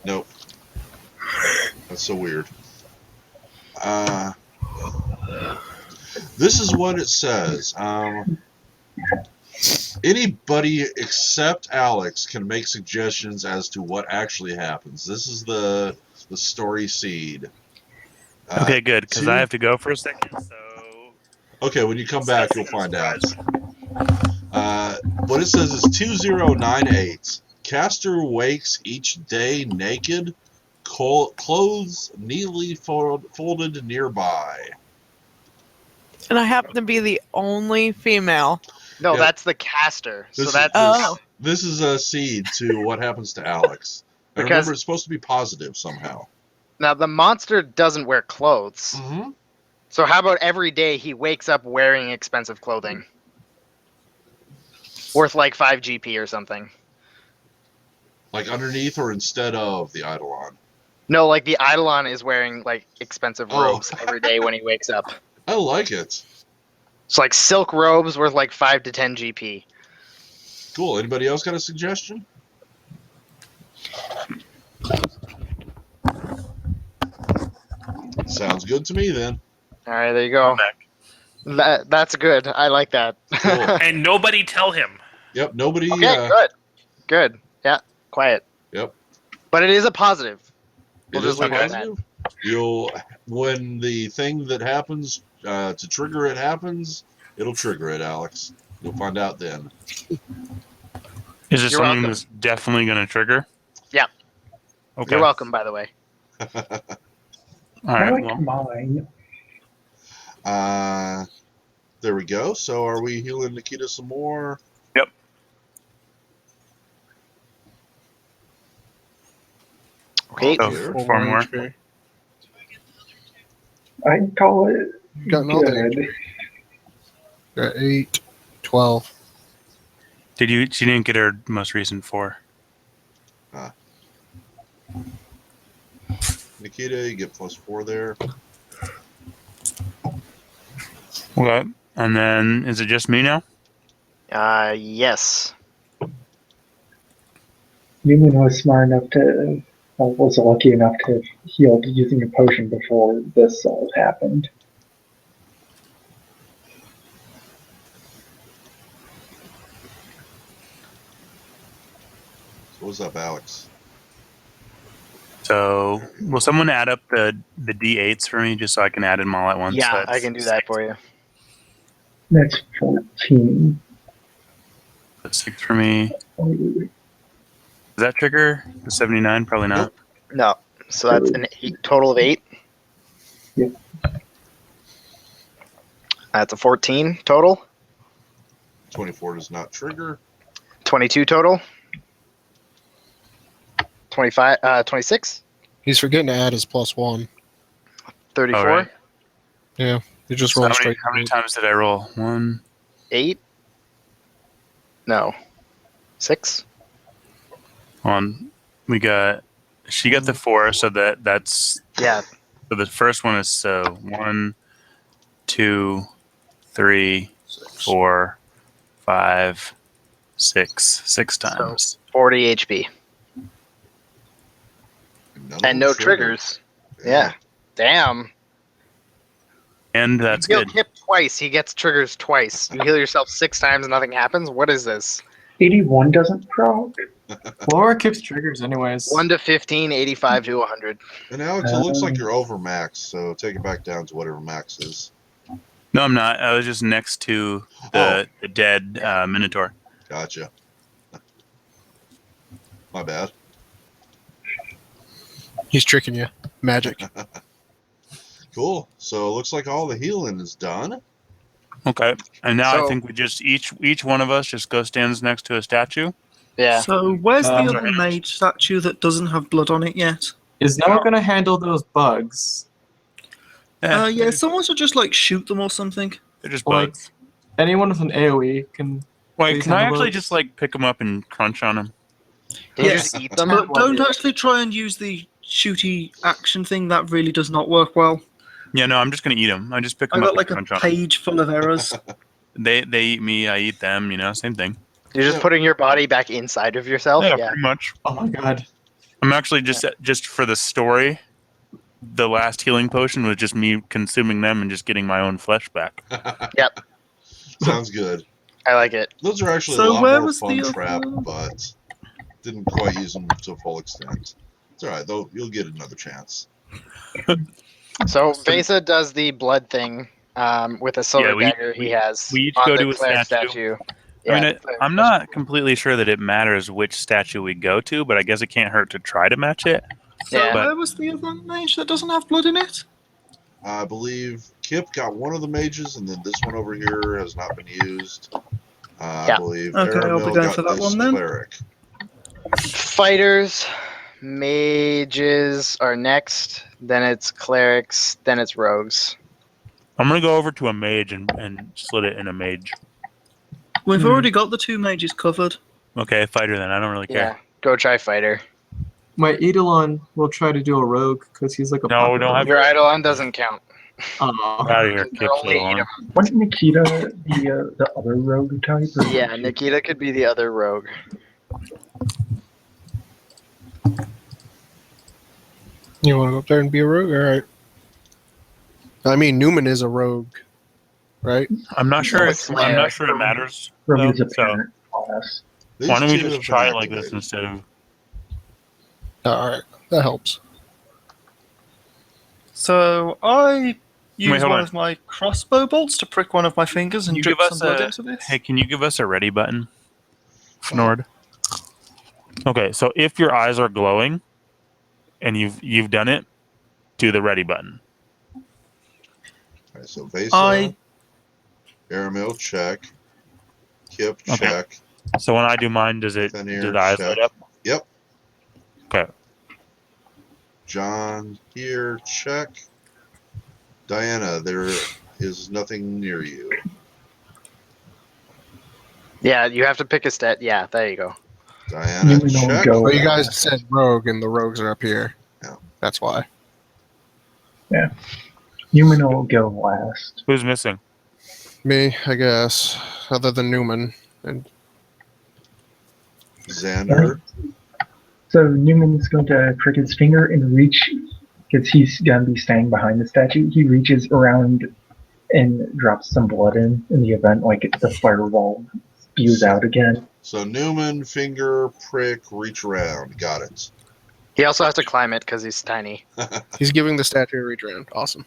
Nope. That's so weird. This is what it says. Anybody except Alex can make suggestions as to what actually happens. This is the story seed.
Okay, good, because I have to go for a second, so...
Okay, when you come back, you'll find out. What it says is 2098. Caster wakes each day naked, clothes neatly folded nearby.
And I happen to be the only female.
No,
Yeah.
that's the caster. So
This
that's
Oh.
This is a seed to what happens to Alex. And
Because-
remember, it's supposed to be positive somehow.
now the monster doesn't wear clothes.
Mm-hmm.
So how about every day he wakes up wearing expensive clothing? Worth like 5 GP or something.
Like underneath or instead of the Eidolon.
No, like the Eidolon is wearing like expensive
Oh.
robes every day when he wakes up.
I like it.
It's like silk robes worth like 5 to 10 GP.
Cool. Anybody else got a suggestion? Sounds good to me then.
All right, there you go. That's good. I like that.
Cool.
And nobody tell him.
Yep. Nobody.
Okay, good. Yeah, quiet.
Yep.
But it is a positive.
It
We'll
is
just leave it at
positive. When the thing that happens to trigger it happens, it'll trigger it, Alex. You'll find out then.
Is this
You're
something
welcome.
that's definitely going to trigger?
Yeah.
Okay.
You're welcome, by the way.
All
I
right,
like
well,
mine.
There we go. So are we healing Nikita some more?
Yep.
Okay.
Oh,
Here.
4 more.
HP.
I'd call it
Got all the
good.
Got 8, 12.
She didn't get her most recent 4.
Nikita, you get +4 there.
Okay. And then is it just me now?
Yes.
Newman was smart enough to, was lucky enough to have healed using a potion before this all happened.
So what's up, Alex?
So will someone add up the d8s for me just so I can add them all at once?
Yeah,
So
I
it's
can do that for you.
That's 14.
6 for me. Does that trigger the 79? Probably not.
No. So that's an total of 8.
Yep.
That's a 14 total.
24 does not trigger.
22 total. 25. 26.
He's forgetting to add his +1.
34.
All right.
Yeah, you just
So
roll
how
straight.
many times did I roll? 1.
8. No. 6.
We got. She got the 4, so that's.
Yeah.
So the first one is 1, 2, 3, 4, 5, 6. 6 times.
40 HP.
None of
And
them
no
trigger.
triggers. Yeah. Damn.
And that's
You heal
good.
Kip twice. He gets triggers twice. You heal yourself 6 times and nothing happens? What is this?
81 doesn't proc.
What are Kip's triggers, anyways?
1 to 15, 85 to 100.
And Alex, it looks like you're over max, so take it back down to whatever max is.
No, I'm not. I was just next to the dead Minotaur.
Gotcha. My bad.
He's tricking you. Magic.
Cool. So it looks like all the healing is done.
Okay. And now I
So-
think we just each one of us just go stands next to a statue.
Yeah.
So where's the
Um,
other mage statue that doesn't have blood on it yet?
Is Noah going to handle those bugs?
Yeah, someone should just like shoot them or something.
They're just
Like,
bugs.
anyone with an AoE can.
Wait,
please
can I
handle
actually
those?
just like pick them up and crunch on them?
Can you
Yes,
just eat them?
But don't actually try and use the shooty action thing. That really does not work well.
Yeah, no, I'm just gonna eat them. I just pick
I
them up
got
and
like a
crunch on them.
page full of errors.
They eat me, I eat them. You know, same thing.
You're just
Yeah.
putting your body back inside of yourself? Yeah.
pretty much.
Oh my god.
I'm actually just for the story. The last healing potion was just me consuming them and just getting my own flesh back.
Yep.
Sounds good.
I like it.
Those are actually
So
a lot
where
more
was
fun
the other-
trap, but didn't quite use them to full extent. It's alright, though. You'll get another chance.
So Vesa does the blood thing with a silver dagger he has
we each
on
go
the
to a
cleric
statue.
Yeah,
I mean,
the cleric
I'm not completely sure that it matters which statue we go to, but I guess it can't hurt to try to match it.
So
Yeah.
where was the other mage that doesn't have blood in it?
I believe Kip got one of the mages, and then this one over here has not been used. I
Yeah.
believe
Okay, I'll be
Aramil
going
got
for that
this
one then.
cleric.
Fighters, mages are next, then it's clerics, then it's rogues.
I'm gonna go over to a mage and slit it in a mage.
We've already got the 2 mages covered.
Okay, fighter then. I don't really
Yeah.
care.
Go try fighter.
My Eidolon will try to do a rogue because he's like a
No,
pocket
don't have
rogue.
Your Eidolon doesn't count.
Aw.
Out of here,
They're
Kip
only
Solon.
Wasn't Nikita the other rogue type? Or
Yeah, Nikita could be the other rogue.
You want to go up there and be a rogue? All right. I mean, Newman is a rogue, right?
I'm not sure.
It's
I'm
rare.
not sure it matters.
Rogue is
though,
a
so
parent class.
These
why don't we
two
just
have
try
been
it like this
activated.
instead of?
All right, that helps.
So I use
Wait, hold
one
on.
of my crossbow bolts to prick one of my fingers and
You
drip
give
some
us
blood
a-
into this.
Hey, can you give us a ready button, Fnord? Okay, so if your eyes are glowing, and you've done it, do the ready button.
Alright, so Vesa,
I
Aramil, check. Kip,
Okay.
check.
So when I do mine, does it
Then here,
do the eyes
check.
light up?
Yep.
Okay.
John, here, check. Diana, there is nothing near you.
Yeah, you have to pick a stat. Yeah, there you go.
Diana,
Newman will
check.
go
Well, you guys
last.
said rogue, and the rogues are up here.
Yeah.
That's why.
Newman will go last.
Who's missing?
Me, I guess, other than Newman. And
Xander.
So Newman's going to prick his finger and reach, because he's going to be staying behind the statue. He reaches around and drops some blood in the event like the fireball spews out again.
So Newman, finger, prick, reach around. Got it.
He also has to climb it because he's tiny.
he's giving the statue a reach around. Awesome.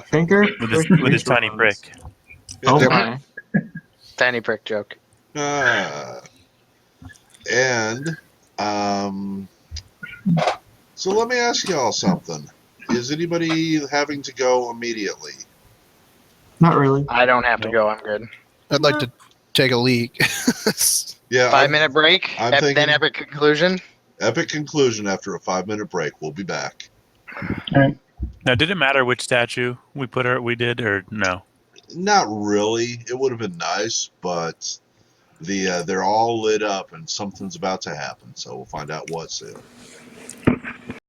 Finger
With his tiny prick.
Oh
Yep.
my.
Tiny prick joke.
And so let me ask y'all something. Is anybody having to go immediately?
Not really.
I don't have to
Nope.
go. I'm good.
I'd like to take a leak.
Yeah,
5-minute break.
I'm
then
thinking-
epic conclusion.
epic conclusion after a 5-minute break. We'll be back.
Now, did it matter which statue we did, or no?
Not really. It would have been nice, but they're all lit up and something's about to happen. So we'll find out what soon.